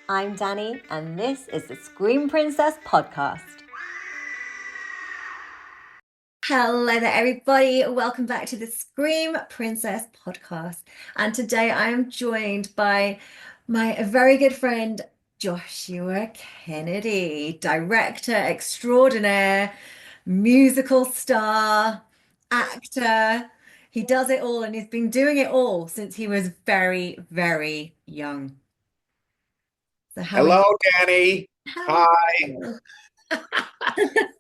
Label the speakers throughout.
Speaker 1: I'm Danny, and this is the Scream Princess podcast. Hello there, everybody. Welcome back to the Scream Princess podcast. And today I am joined by my very good friend, Joshua Kennedy, director extraordinaire, musical star, actor. He does it all, and he's been doing it all since he was very, very young. So how are
Speaker 2: Hello,
Speaker 1: you?
Speaker 2: Danny. Hi.
Speaker 1: Hello.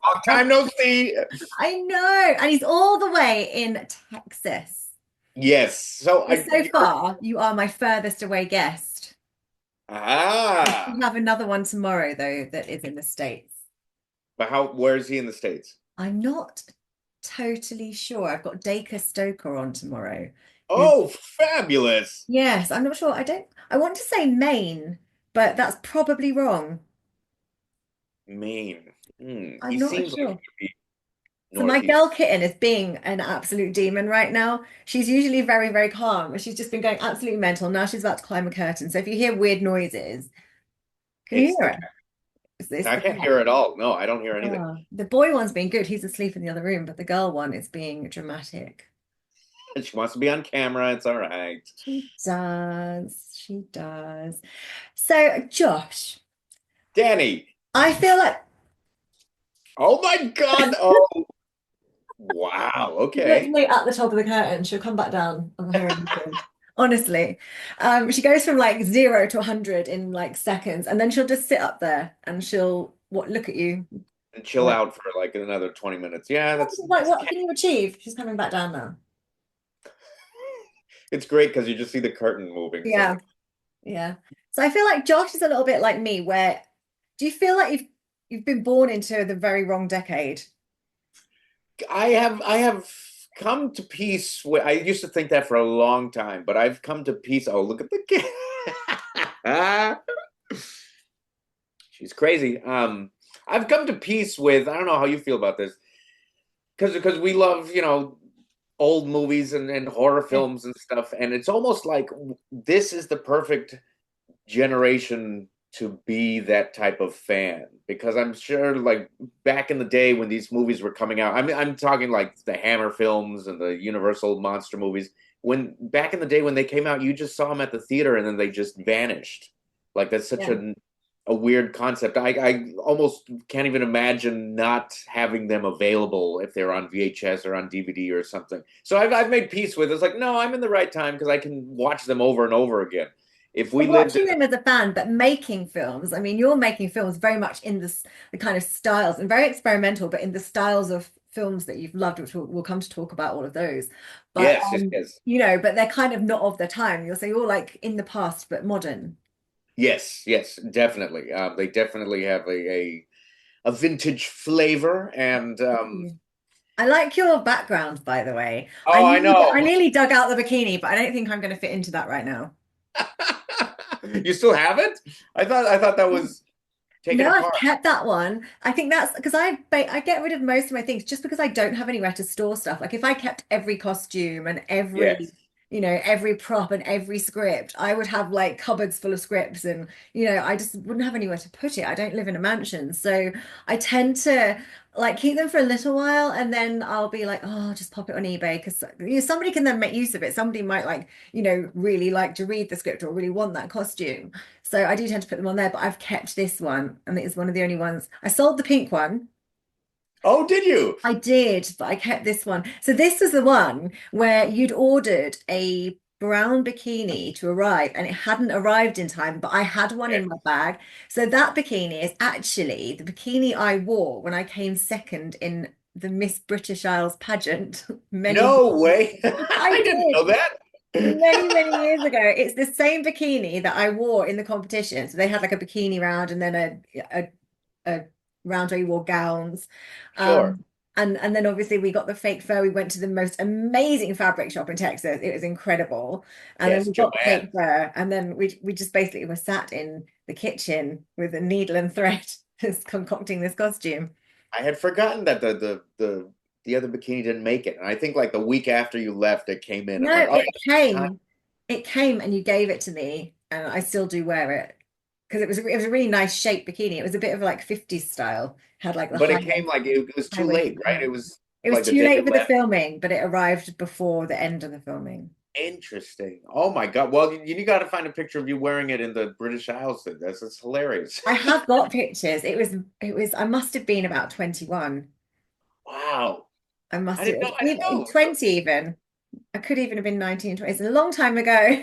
Speaker 2: Long time no see.
Speaker 1: I know. And he's all the way in Texas.
Speaker 2: Yes. So
Speaker 1: So
Speaker 2: I
Speaker 1: so
Speaker 2: you're
Speaker 1: far, you are my furthest away guest.
Speaker 2: ah.
Speaker 1: We have another one tomorrow, though, that is in the States.
Speaker 2: But where is he in the States?
Speaker 1: I'm not totally sure. I've got Dacre Stoker on tomorrow. Who's,
Speaker 2: Oh, fabulous.
Speaker 1: yes, I'm not sure. I want to say Maine, but that's probably wrong.
Speaker 2: Maine.
Speaker 1: I'm
Speaker 2: He
Speaker 1: not
Speaker 2: seems like he
Speaker 1: sure.
Speaker 2: could be
Speaker 1: So my girl
Speaker 2: northeast.
Speaker 1: kitten is being an absolute demon right now. She's usually very, very calm, but she's just been going absolutely mental. Now she's about to climb a curtain. So if you hear weird noises, can you
Speaker 2: It's
Speaker 1: hear
Speaker 2: the
Speaker 1: it? It's
Speaker 2: I
Speaker 1: the
Speaker 2: can't
Speaker 1: cat.
Speaker 2: hear it all. No, I don't hear anything.
Speaker 1: The boy one's being good. He's asleep in the other room, but the girl one is being dramatic.
Speaker 2: She wants to be on camera. It's all right.
Speaker 1: She does. She does. So, Josh,
Speaker 2: Danny.
Speaker 1: I feel like
Speaker 2: Oh my God. Oh, wow.
Speaker 1: she's
Speaker 2: Okay.
Speaker 1: literally at the top of the curtain. She'll come back down on her own. Honestly, she goes from like 0 to 100 in like seconds, and then she'll just sit up there and she'll look at you.
Speaker 2: And chill
Speaker 1: Like,
Speaker 2: out for like another 20 minutes. Yeah,
Speaker 1: like, what can you achieve? She's coming back down now.
Speaker 2: it's great because you just see the curtain moving. So
Speaker 1: Yeah, yeah. So I feel like Josh is a little bit like me, where do you feel like you've been born into the very wrong decade?
Speaker 2: I have come to peace with I used to think that for a long time, but I've come to peace. Oh, look at the kid. She's crazy. I've come to peace with I don't know how you feel about this because we love, old movies and horror
Speaker 1: Yeah.
Speaker 2: films and stuff, and it's almost like this is the perfect generation to be that type of fan because I'm sure like back in the day when these movies were coming out, I'm talking like the Hammer films and the Universal monster movies. When back in the day when they came out, you just saw them at the theater and then they just vanished. Like that's such
Speaker 1: Yeah.
Speaker 2: a weird concept. I almost can't even imagine not having them available if they're on VHS or on DVD or something. So I've made peace with it. It's like no, I'm in the right time because I can watch them over and over again. If
Speaker 1: So
Speaker 2: we lived
Speaker 1: watching them as a fan, but making films, I mean, you're making films very much in the kind of styles and very experimental, but in the styles of films that you've loved, which we'll come to talk about all of those. But
Speaker 2: yes, yes, yes.
Speaker 1: but they're kind of not of the time. You'll say you're like in the past, but modern.
Speaker 2: Yes, yes, definitely. They definitely have a vintage flavor, and
Speaker 1: Mm. I like your background, by the way.
Speaker 2: oh, I
Speaker 1: I
Speaker 2: know.
Speaker 1: nearly dug out the bikini, but I don't think I'm going to fit into that right now.
Speaker 2: You still have it? I thought that was taken
Speaker 1: No, I've
Speaker 2: apart.
Speaker 1: kept that one. I think that's because I get rid of most of my things just because I don't have anywhere to store stuff. Like if I kept every costume and
Speaker 2: Yes.
Speaker 1: every prop and every script, I would have like cupboards full of scripts and I just wouldn't have anywhere to put it. I don't live in a mansion. So I tend to like keep them for a little while and then I'll be like, oh, I'll just pop it on eBay because somebody can then make use of it. Somebody might like, really like to read the script or really want that costume. So I do tend to put them on there, but I've kept this one, and it is one of the only ones. I sold the pink one.
Speaker 2: Oh, did you?
Speaker 1: I did, but I kept this one. So this was the one where you'd ordered a brown bikini to arrive, and it hadn't arrived in time, but I had one
Speaker 2: Yeah.
Speaker 1: in my bag. So that bikini is actually the bikini I wore when I came second in the Miss British Isles pageant many
Speaker 2: No way.
Speaker 1: I
Speaker 2: I didn't
Speaker 1: did
Speaker 2: know that.
Speaker 1: many, many years ago. It's the same bikini that I wore in the competition. So they had like a bikini round and then a round where you wore gowns.
Speaker 2: Sure.
Speaker 1: And then obviously we got the fake fur. We went to the most amazing fabric shop in Texas. It was incredible. And then
Speaker 2: Yes,
Speaker 1: we got the fake
Speaker 2: Joanne.
Speaker 1: fur. And then we just basically were sat in the kitchen with a needle and thread, just concocting this costume.
Speaker 2: I had forgotten that the other bikini didn't make it, and I think like the week after you left, it came in. I'm
Speaker 1: No,
Speaker 2: like, oh yeah,
Speaker 1: it came. It came and you gave it to me, and I still do wear it. because it was a really nice shaped bikini. It was a bit of like 50s style. Had like the
Speaker 2: But it came like it was
Speaker 1: high
Speaker 2: too
Speaker 1: waisted
Speaker 2: late, right? It
Speaker 1: pants.
Speaker 2: was
Speaker 1: It was
Speaker 2: like the
Speaker 1: too
Speaker 2: day
Speaker 1: late
Speaker 2: it
Speaker 1: for the
Speaker 2: left.
Speaker 1: filming, but it arrived before the end of the filming.
Speaker 2: Interesting. Oh my God. Well, you got to find a picture of you wearing it in the British Isles. Then that's hilarious.
Speaker 1: I have got pictures. It was I must have been about 21.
Speaker 2: Wow.
Speaker 1: I must
Speaker 2: I
Speaker 1: have
Speaker 2: didn't know. I didn't
Speaker 1: even
Speaker 2: know. So,
Speaker 1: 20 even. I could even have been 19, 20. It's a long time ago.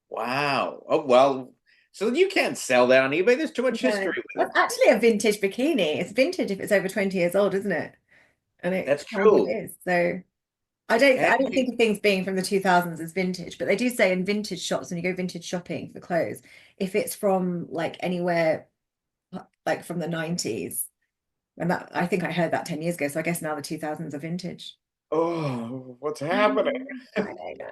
Speaker 2: wow. Oh well. So you can't sell that on eBay. There's too much
Speaker 1: No.
Speaker 2: history with
Speaker 1: That's
Speaker 2: it.
Speaker 1: actually a vintage bikini. It's vintage if it's over 20 years old, isn't it? And it
Speaker 2: That's
Speaker 1: kind of
Speaker 2: true.
Speaker 1: is. So I don't
Speaker 2: Hey.
Speaker 1: think of things being from the 2000s as vintage, but they do say in vintage shops when you go vintage shopping for clothes, if it's from like anywhere like from the 90s, and that I think I heard that 10 years ago, so I guess now the 2000s are vintage.
Speaker 2: Oh, what's
Speaker 1: I
Speaker 2: happening?
Speaker 1: I don't know.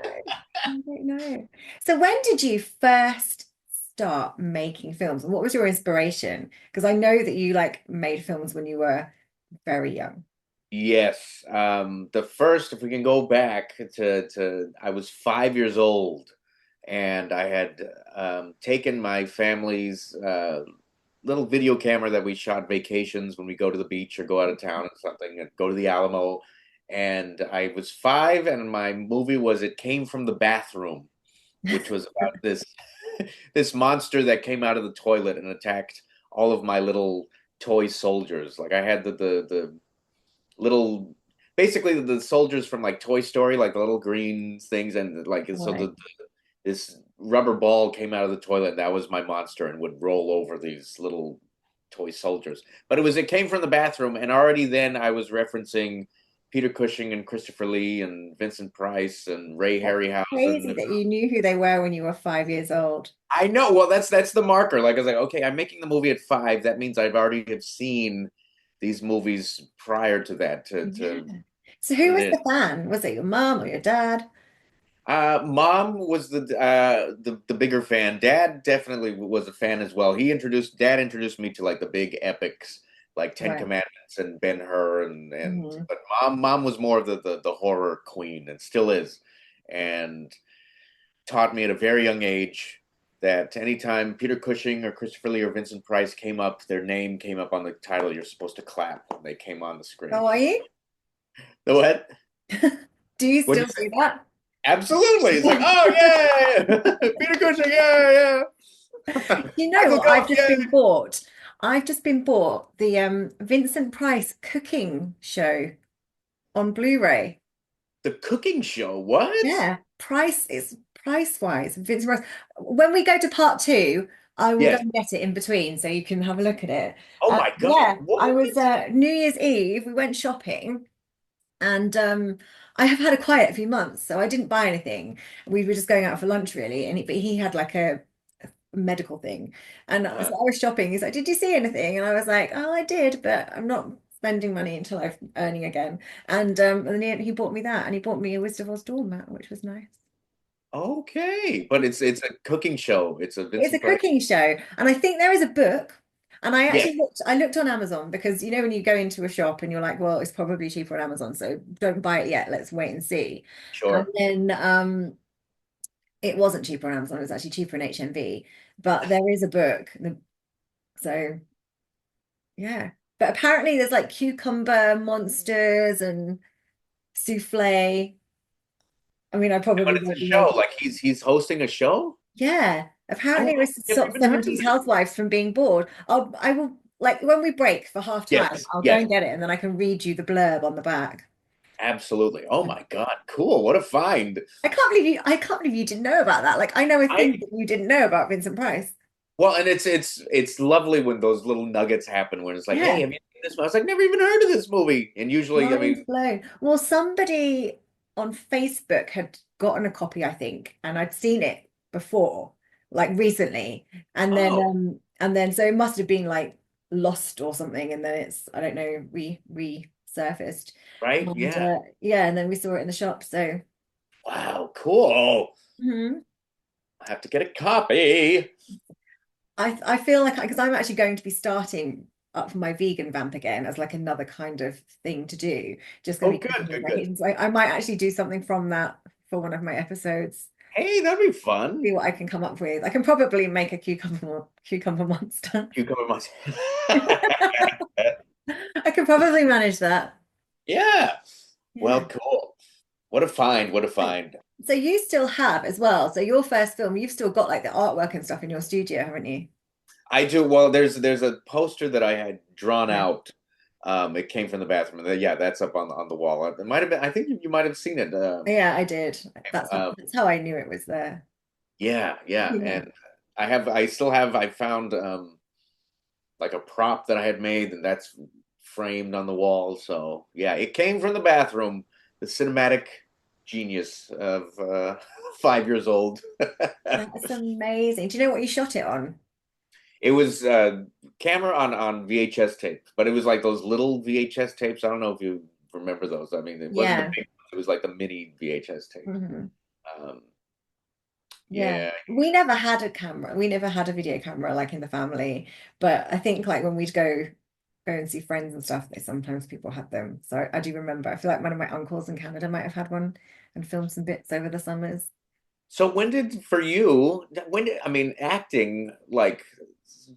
Speaker 1: I don't know. So when did you first start making films, and what was your inspiration? Because I know that you like made films when you were very young.
Speaker 2: Yes. The first, if we can go back to I was 5 years old, and I had taken my family's little video camera that we shot vacations when we go to the beach or go out of town or something, and go to the Alamo. And I was five, and my movie was It Came from the Bathroom, which was about this monster that came out of the toilet and attacked all of my little toy soldiers. Like I had the little basically the soldiers from like Toy Story, like the little green things, and like so
Speaker 1: Right.
Speaker 2: this rubber ball came out of the toilet, and that was my monster and would roll over these little toy soldiers. But it came from the bathroom, and already then I was referencing Peter Cushing and Christopher Lee and Vincent Price and Ray
Speaker 1: That's
Speaker 2: Harryhausen.
Speaker 1: crazy that you knew who they were when you were 5 years old.
Speaker 2: I know. Well, that's the marker. Like I was like, okay, I'm making the movie at five. That means I've already have seen these movies prior to that
Speaker 1: Yeah.
Speaker 2: to
Speaker 1: So
Speaker 2: put
Speaker 1: who
Speaker 2: it
Speaker 1: was
Speaker 2: in.
Speaker 1: the fan? Was it your mom or your dad?
Speaker 2: Mom was the bigger fan. Dad definitely was a fan as well. Dad introduced me to like the big epics like Ten
Speaker 1: Right.
Speaker 2: Commandments and Ben-Hur and
Speaker 1: Mhm.
Speaker 2: but mom was more of the horror queen and still is, and taught me at a very young age that anytime Peter Cushing or Christopher Lee or Vincent Price came up, their name came up on the title, you're supposed to clap when they came on the
Speaker 1: How
Speaker 2: screen.
Speaker 1: are you?
Speaker 2: The what?
Speaker 1: Do you
Speaker 2: What'd
Speaker 1: still
Speaker 2: you say?
Speaker 1: do that?
Speaker 2: Absolutely. It's like, oh yeah, Peter Cushing, yeah, yeah.
Speaker 1: You know
Speaker 2: Michael
Speaker 1: what?
Speaker 2: Gough, yeah.
Speaker 1: I've just been bought the Vincent Price cooking show on Blu-ray.
Speaker 2: The cooking show. What?
Speaker 1: Yeah, price is price wise. Vincent Price. When we go to part two, I will go
Speaker 2: Yes.
Speaker 1: and get it in between so you can have a look at it.
Speaker 2: Oh my God.
Speaker 1: Yeah,
Speaker 2: What?
Speaker 1: I was New Year's Eve, we went shopping. And I have had a quiet few months, so I didn't buy anything. We were just going out for lunch, really. But he had like a medical thing, and so
Speaker 2: Uh,
Speaker 1: I was shopping. He's like, "Did you see anything?" And I was like, "Oh, I did, but I'm not spending money until I'm earning again." And then he bought me that, and he bought me a Wizard of Oz doormat, which was nice.
Speaker 2: okay, but it's a cooking show. It's a
Speaker 1: It's a
Speaker 2: Vincent Price.
Speaker 1: cooking show, and I think there is a book. And
Speaker 2: Yes,
Speaker 1: I looked on Amazon because you know when you go into a shop and you're like, well, it's probably cheaper on Amazon, so don't buy it yet. Let's wait and see. And
Speaker 2: sure.
Speaker 1: then it wasn't cheaper on Amazon, it was actually cheaper in HMV. But there is a book. So yeah. But apparently there's like cucumber monsters and souffle. I mean, I
Speaker 2: But
Speaker 1: probably
Speaker 2: it's a
Speaker 1: won't be
Speaker 2: show.
Speaker 1: making.
Speaker 2: Like he's hosting a show.
Speaker 1: Yeah,
Speaker 2: Oh,
Speaker 1: apparently it was to
Speaker 2: I've never
Speaker 1: stop
Speaker 2: even heard of
Speaker 1: 70s
Speaker 2: this.
Speaker 1: housewives from being bored. I will like when we break for half time,
Speaker 2: Yes,
Speaker 1: I'll go
Speaker 2: yes,
Speaker 1: and get it and then I can read you the blurb on the back.
Speaker 2: absolutely. Oh my God, cool. What a find.
Speaker 1: I can't believe you didn't know about that. Like I know a
Speaker 2: I
Speaker 1: thing that you didn't know about Vincent Price.
Speaker 2: Well, and it's lovely when those little nuggets happen when it's like, hey,
Speaker 1: Yeah.
Speaker 2: have you seen this? I was like, never even heard of this movie. And usually, I
Speaker 1: Mind
Speaker 2: mean,
Speaker 1: blown. Well, somebody on Facebook had gotten a copy, I think, and I'd seen it before, like recently.
Speaker 2: oh,
Speaker 1: And then so it must have been like lost or something, and then it's I don't know, resurfaced.
Speaker 2: right?
Speaker 1: And
Speaker 2: Yeah.
Speaker 1: yeah, and then we saw it in the shop. So
Speaker 2: Wow, cool.
Speaker 1: mhm.
Speaker 2: I have to get a copy.
Speaker 1: I feel like because I'm actually going to be starting up my vegan vamp again as like another kind of thing to do. Just going
Speaker 2: Oh,
Speaker 1: to be
Speaker 2: good,
Speaker 1: cooking with
Speaker 2: good,
Speaker 1: my
Speaker 2: good.
Speaker 1: kittens. I might actually do something from that for one of my episodes.
Speaker 2: Hey, that'd be fun.
Speaker 1: See what I can come up with. I can probably make a cucumber monster.
Speaker 2: Cucumber monster.
Speaker 1: I could probably manage that.
Speaker 2: Yeah.
Speaker 1: Yeah.
Speaker 2: Well, cool. What a find. What a
Speaker 1: So,
Speaker 2: find.
Speaker 1: so you still have as well. So your first film, you've still got like the artwork and stuff in your studio, haven't you?
Speaker 2: I do. Well, there's a poster that I had drawn
Speaker 1: Yeah.
Speaker 2: out. It came from the bathroom. And yeah, that's up on the wall. It might have been. I think you might have seen it.
Speaker 1: Yeah, I did.
Speaker 2: Um,
Speaker 1: That's how I knew it was there.
Speaker 2: yeah, yeah.
Speaker 1: Yeah.
Speaker 2: And I still have. I found like a prop that I had made, and that's framed on the wall. So yeah, it came from the bathroom. The cinematic genius of 5 years old.
Speaker 1: That's amazing. Do you know what you shot it on?
Speaker 2: It was camera on VHS tapes, but it was like those little VHS tapes. I don't know if you remember those. I mean, it wasn't the
Speaker 1: Yeah.
Speaker 2: big ones. It was like the mini VHS tapes.
Speaker 1: Hmm.
Speaker 2: Um,
Speaker 1: Yeah.
Speaker 2: yeah.
Speaker 1: We never had a camera. We never had a video camera like in the family. But I think like when we'd go and see friends and stuff, they sometimes people had them. So I do remember. I feel like one of my uncles in Canada might have had one and filmed some bits over the summers.
Speaker 2: So when did for you? When did I mean acting? Like,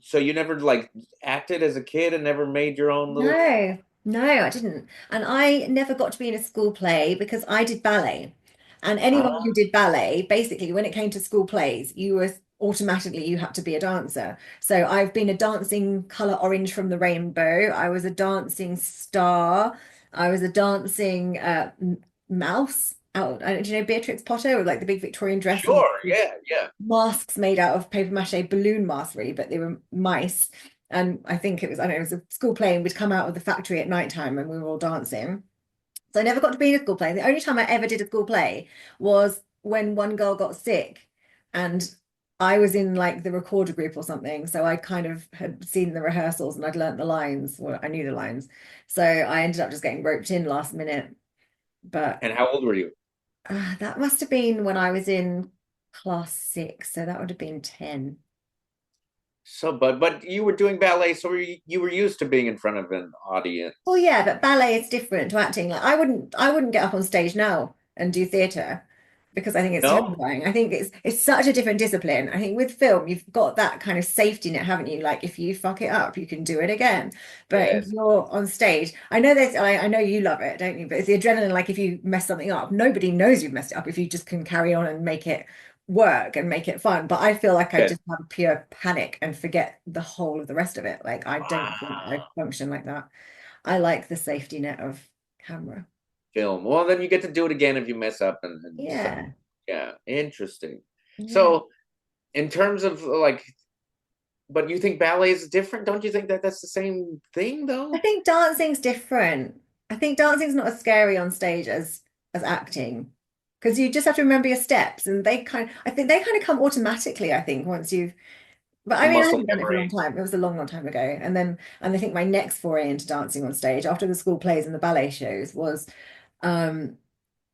Speaker 2: so you never like acted as a kid and never made your own little.
Speaker 1: No, no, I didn't. And I never got to be in a school play because I did ballet. And anyone who did ballet, basically, when it came to school plays, you were automatically you had to be a dancer. So I've been a dancing color orange from the rainbow. I was a dancing star. I was a dancing mouse. Out, do you know Beatrix Potter with like the big Victorian dress and
Speaker 2: Sure. Yeah. Yeah.
Speaker 1: masks made out of paper mache balloon masks, really, but they were mice. And I think it was, I don't know, it was a school play and we'd come out of the factory at night time and we were all dancing. So I never got to be in a school play. The only time I ever did a school play was when one girl got sick and I was in like the recorder group or something. So I kind of had seen the rehearsals and I'd learnt the lines. Well, I knew the lines. So I ended up just getting roped in last minute. But
Speaker 2: And how old were you?
Speaker 1: that must have been when I was in class six. So that would have been 10.
Speaker 2: So, but you were doing ballet, so you were used to being in front of an audience.
Speaker 1: Well, yeah, but ballet is different to acting. Like I wouldn't get up on stage now and do theatre because I think it's
Speaker 2: No.
Speaker 1: terrifying. I think it's such a different discipline. I think with film, you've got that kind of safety net, haven't you? Like if you fuck it up, you can do it again. But if
Speaker 2: Yes.
Speaker 1: you're on stage, I know there's I know you love it, don't you? But it's the adrenaline, like if you mess something up, nobody knows you've messed it up if you just can carry on and make it work and make it fun. But I feel like I
Speaker 2: Yes.
Speaker 1: just have pure panic and forget the whole of the rest of it. Like I don't think I
Speaker 2: Wow.
Speaker 1: function like that. I like the safety net of camera.
Speaker 2: Film. Well, then you get to do it again if you mess up and stuff.
Speaker 1: Yeah.
Speaker 2: Yeah, interesting.
Speaker 1: Yeah.
Speaker 2: So, in terms of like, but you think ballet is different? Don't you think that that's the same thing
Speaker 1: I
Speaker 2: though?
Speaker 1: think dancing's different. I think dancing's not as scary on stage as acting. Because you just have to remember your steps and I think they kind of come automatically, I think, once you've but
Speaker 2: The
Speaker 1: I mean I
Speaker 2: muscle
Speaker 1: haven't done it for a long
Speaker 2: memory.
Speaker 1: time. It was a long, long time ago. And I think my next foray into dancing on stage after the school plays and the ballet shows um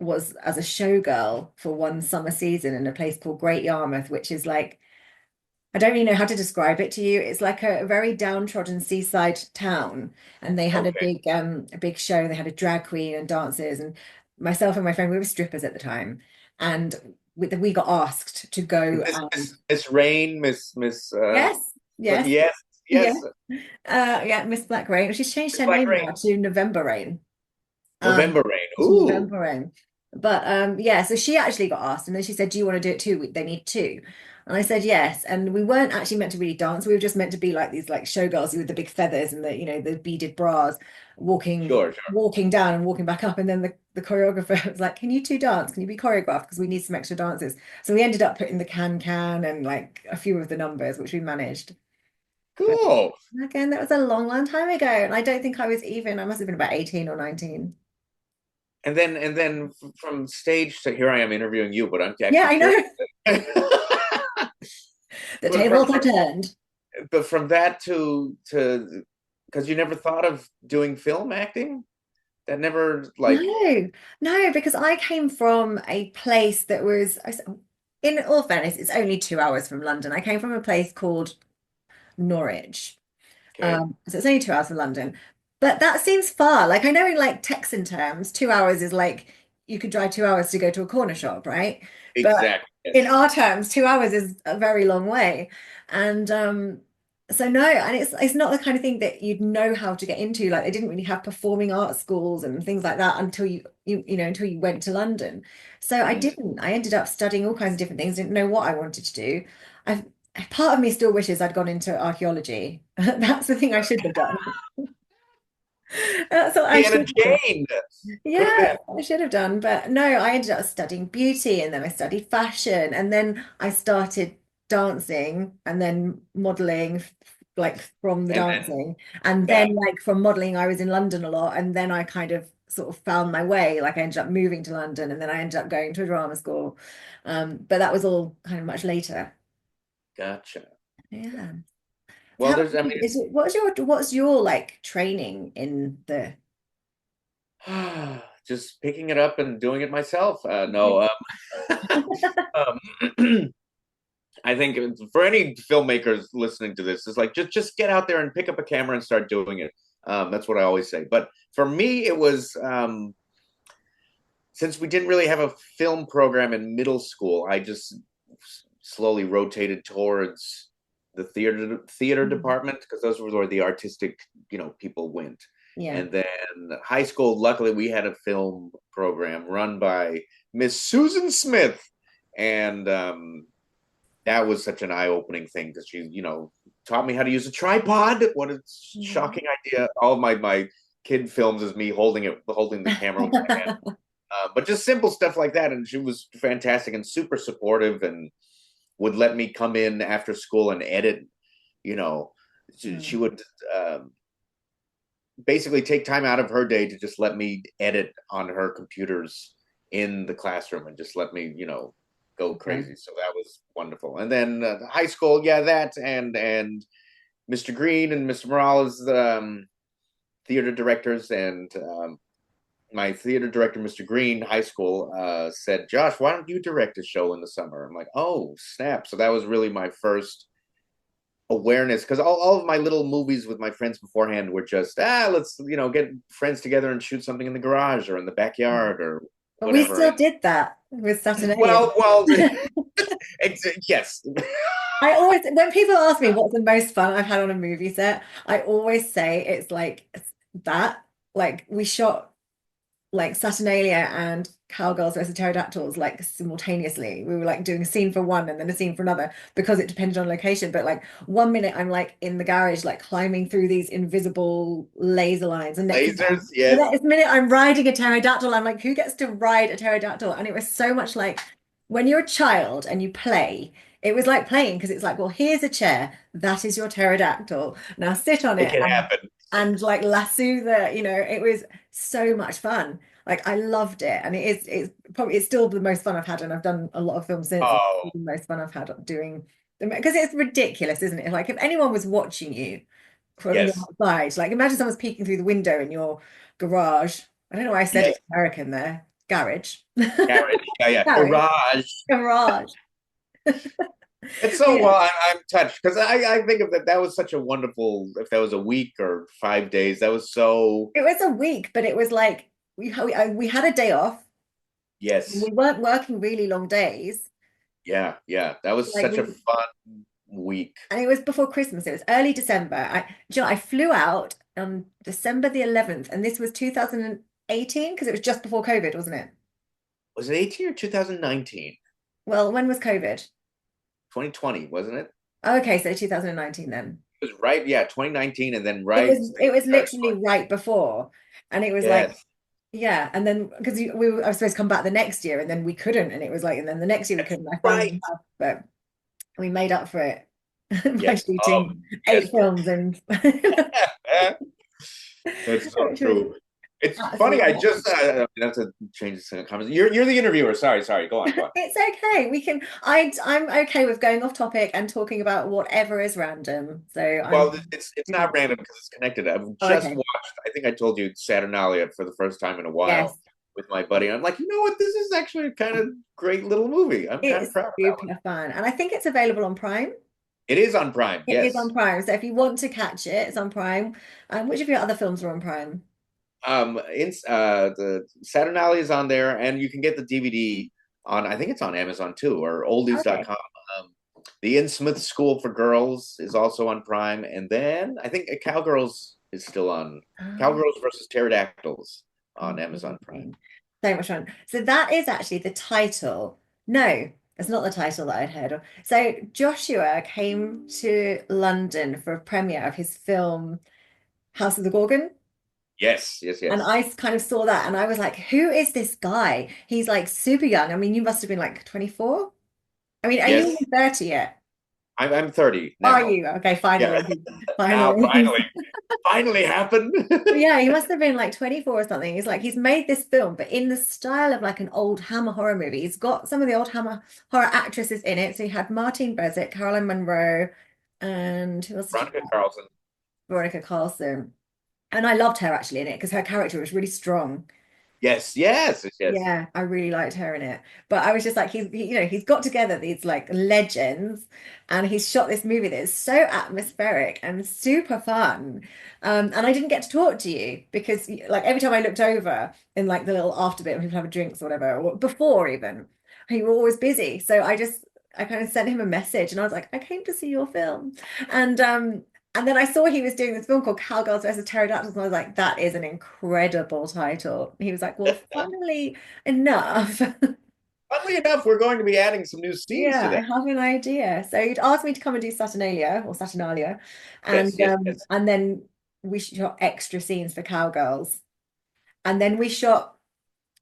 Speaker 1: was as a showgirl for one summer season in a place called Great Yarmouth, which is like I don't really know how to describe it to you. It's like a very downtrodden seaside town, and they had
Speaker 2: Okay.
Speaker 1: a big show. They had a drag queen and dancers, and myself and my friend we were strippers at the time, and we got asked to
Speaker 2: Is
Speaker 1: go
Speaker 2: this
Speaker 1: and
Speaker 2: Miss Rain, Miss
Speaker 1: yes, yes,
Speaker 2: yes,
Speaker 1: yeah,
Speaker 2: yes,
Speaker 1: yeah, Miss Black Rain. She's changed
Speaker 2: Miss
Speaker 1: her
Speaker 2: Black
Speaker 1: name
Speaker 2: Rain.
Speaker 1: now to November Rain. Um,
Speaker 2: November Rain.
Speaker 1: it's
Speaker 2: Ooh,
Speaker 1: November Rain. But yeah, so she actually got asked, and then she said, "Do you want to do it too? They need two." And I said yes. And we weren't actually meant to really dance. We were just meant to be like these like showgirls with the big feathers and the the beaded bras,
Speaker 2: sure, sure.
Speaker 1: walking down and walking back up. And then the choreographer was like, "Can you two dance? Can you be choreographed? Because we need some extra dancers." So we ended up putting the can and like a few of the numbers, which we managed. But
Speaker 2: Cool.
Speaker 1: again, that was a long, long time ago. And I don't think I was even, I must have been about 18 or 19.
Speaker 2: And then from stage to here I am interviewing you, but I'm
Speaker 1: Yeah,
Speaker 2: actually
Speaker 1: I
Speaker 2: curious.
Speaker 1: know. The
Speaker 2: But
Speaker 1: tables are turned.
Speaker 2: from that to because you never thought of doing film acting? That never like
Speaker 1: No, no, because I came from a place that was, in all fairness, it's only 2 hours from London. I came from a place called Norwich.
Speaker 2: okay.
Speaker 1: So it's only 2 hours from London. But that seems far. Like I know in like Texan terms, 2 hours is like you could drive 2 hours to go to a corner shop, right? But
Speaker 2: Exactly.
Speaker 1: in
Speaker 2: Yes.
Speaker 1: our terms, 2 hours is a very long way. And so no, and it's not the kind of thing that you'd know how to get into. Like they didn't really have performing arts schools and things like that until until you went to London. So I
Speaker 2: Mm.
Speaker 1: didn't. I ended up studying all kinds of different things, didn't know what I wanted to do. I've Part of me still wishes I'd gone into archaeology. That's the thing I should have done. That's what I
Speaker 2: Indiana
Speaker 1: should have done.
Speaker 2: Jane could have
Speaker 1: Yeah,
Speaker 2: been.
Speaker 1: I should have done, but no, I ended up studying beauty and then I studied fashion and then I started dancing and then modeling like from the
Speaker 2: And then,
Speaker 1: dancing and
Speaker 2: yeah,
Speaker 1: then like from modeling I was in London a lot and then I kind of sort of found my way like I ended up moving to London and then I ended up going to a drama school, but that was all kind of much later.
Speaker 2: gotcha.
Speaker 1: Yeah. So
Speaker 2: Well,
Speaker 1: how
Speaker 2: there's, I mean,
Speaker 1: is it, what's your like training in the
Speaker 2: just picking it up and doing it myself. No, um, I think for any filmmakers listening to this, it's like just get out there and pick up a camera and start doing it. That's what I always say. But for me, it was since we didn't really have a film program in middle school, I just slowly rotated towards the theater
Speaker 1: Mhm.
Speaker 2: department because those were where the artistic, people went.
Speaker 1: Yeah.
Speaker 2: And then high school, luckily, we had a film program run by Miss Susan Smith, and that was such an eye-opening thing because she, taught me how to use a tripod. What a shocking idea! All of my kid films is me holding the camera with my hand, but just simple stuff like that. And she was fantastic and super supportive, and would let me come in after school and edit. You know, she
Speaker 1: Mm.
Speaker 2: would basically take time out of her day to just let me edit on her computers in the classroom and just let me, go
Speaker 1: Okay.
Speaker 2: crazy. So that was wonderful. And then high school, yeah, that and Mr. Green and Mr. Morales, theater directors, and my theater director, Mr. Green, high school, said, "Josh, why don't you direct a show in the summer?" I'm like, "Oh, snap!" So that was really my first awareness because all of my little movies with my friends beforehand were just let's get friends together and shoot something in the garage or in the backyard or
Speaker 1: But we
Speaker 2: whatever.
Speaker 1: still did that with Saturnalia.
Speaker 2: Well, yes.
Speaker 1: I always, when people ask me what's the most fun I've had on a movie set, I always say it's like that. Like we shot like Saturnalia and Cowgirls versus Pterodactyls like simultaneously. We were like doing a scene for one and then a scene for another because it depended on location. But like 1 minute I'm like in the garage, like climbing through these invisible laser lines, and
Speaker 2: Lasers,
Speaker 1: the
Speaker 2: yes.
Speaker 1: next minute I'm riding a pterodactyl. I'm like, who gets to ride a pterodactyl? And it was so much like when you're a child and you play. It was like playing because it's like, well, here's a chair. That is your pterodactyl. Now sit on
Speaker 2: Make
Speaker 1: it
Speaker 2: it happen.
Speaker 1: and like lasso it was so much fun. Like I loved it, and it's still the most fun I've had, and I've done a lot of films since. It's
Speaker 2: Oh,
Speaker 1: the most fun I've had doing them because it's ridiculous, isn't it? Like if anyone was watching you from your
Speaker 2: yes.
Speaker 1: outside, like imagine someone's peeking through the window in your garage. I don't know why I said
Speaker 2: Yes.
Speaker 1: it American there. Garage.
Speaker 2: Garage. Yeah, yeah.
Speaker 1: Garage.
Speaker 2: Garage.
Speaker 1: Garage.
Speaker 2: It's so
Speaker 1: Yeah.
Speaker 2: well. I'm touched because I think of that. That was such a wonderful. If that was a week or 5 days, that was so.
Speaker 1: It was a week, but it was like we had a day off.
Speaker 2: Yes.
Speaker 1: We weren't working really long days.
Speaker 2: Yeah. Yeah. That was
Speaker 1: Like
Speaker 2: such a
Speaker 1: we
Speaker 2: fun week.
Speaker 1: And it was before Christmas. It was early December. I flew out on December the 11th, and this was 2018 because it was just before COVID, wasn't it?
Speaker 2: Was it 18 or 2019?
Speaker 1: Well, when was COVID?
Speaker 2: 2020, wasn't it?
Speaker 1: Oh, okay, so 2019 then.
Speaker 2: It was right. Yeah, 2019, and then
Speaker 1: It
Speaker 2: right
Speaker 1: was it
Speaker 2: things
Speaker 1: was
Speaker 2: started
Speaker 1: literally
Speaker 2: going.
Speaker 1: right before, and it was like
Speaker 2: Yes,
Speaker 1: yeah, and then because I was supposed to come back the next year, and then we couldn't, and it was like, and then the next year we
Speaker 2: that's
Speaker 1: couldn't. I found
Speaker 2: right.
Speaker 1: another house, but we made up for it by
Speaker 2: Yes. Oh,
Speaker 1: shooting
Speaker 2: yes.
Speaker 1: 8 films and
Speaker 2: That's so
Speaker 1: which was
Speaker 2: true. It's funny. I
Speaker 1: absolutely.
Speaker 2: just have to change the comments. You're the interviewer. Sorry. Go on. Go on.
Speaker 1: It's okay. We can. I'm okay with going off topic and talking about whatever is random. So
Speaker 2: Well,
Speaker 1: I'm.
Speaker 2: it's not random because it's connected. I've
Speaker 1: Oh,
Speaker 2: just
Speaker 1: okay.
Speaker 2: watched. I think I told you Saturnalia for the first time in a while
Speaker 1: Yes,
Speaker 2: with my buddy. I'm like, you know what? This is actually a kind of great little movie. I'm kind of
Speaker 1: it's
Speaker 2: proud of that one.
Speaker 1: super fun, and I think it's available on Prime.
Speaker 2: It is on Prime.
Speaker 1: It is on
Speaker 2: Yes.
Speaker 1: Prime. So if you want to catch it, it's on Prime. Which of your other films are on Prime?
Speaker 2: The Saturnalia is on there, and you can get the DVD on. I think it's on Amazon too, or
Speaker 1: Okay.
Speaker 2: oldies.com. The In Smith School for Girls is also on Prime, and then I think Cowgirls is still on.
Speaker 1: Ah,
Speaker 2: Cowgirls versus Pterodactyls on Amazon Prime.
Speaker 1: amazing. So much fun. So that is actually the title. No, it's not the title that I'd heard of. So Joshua came to London for a premiere of his film House of the Gorgon.
Speaker 2: Yes, yes,
Speaker 1: And
Speaker 2: yes,
Speaker 1: I kind of saw that and I was like, who is this guy? He's like super young. I mean, you must have been like 24. I mean, are you
Speaker 2: yes.
Speaker 1: even 30 yet?
Speaker 2: I'm 30
Speaker 1: Are
Speaker 2: now.
Speaker 1: you? Okay,
Speaker 2: Yeah.
Speaker 1: finally.
Speaker 2: Finally,
Speaker 1: Finally.
Speaker 2: finally happened.
Speaker 1: Yeah, he must have been like 24 or something. He's like, he's made this film, but in the style of like an old Hammer horror movie. He's got some of the old Hammer horror actresses in it. So he had Martine Brezek, Caroline Munro, and who else did you
Speaker 2: Veronica
Speaker 1: get?
Speaker 2: Carlson.
Speaker 1: Veronica Carlson. And I loved her actually in it because her character was really strong.
Speaker 2: Yes, yes, yes.
Speaker 1: Yeah, I really liked her in it. But I was just like, he's got together these like legends and he's shot this movie that is so atmospheric and super fun. And I didn't get to talk to you because like every time I looked over in like the little after bit when people have drinks or whatever, or before even, you were always busy. So I kind of sent him a message and I was like, I came to see your film. And then I saw he was doing this film called Cowgirls versus Pterodactyls, and I was like, that is an incredible title. He was like, well, funnily enough,
Speaker 2: Funnily enough, we're going to be adding some new scenes to
Speaker 1: yeah, I
Speaker 2: that.
Speaker 1: have an idea. So he'd asked me to come and do Saturnalia,
Speaker 2: Yes, yes, yes.
Speaker 1: and then we shot extra scenes for Cowgirls, and then we shot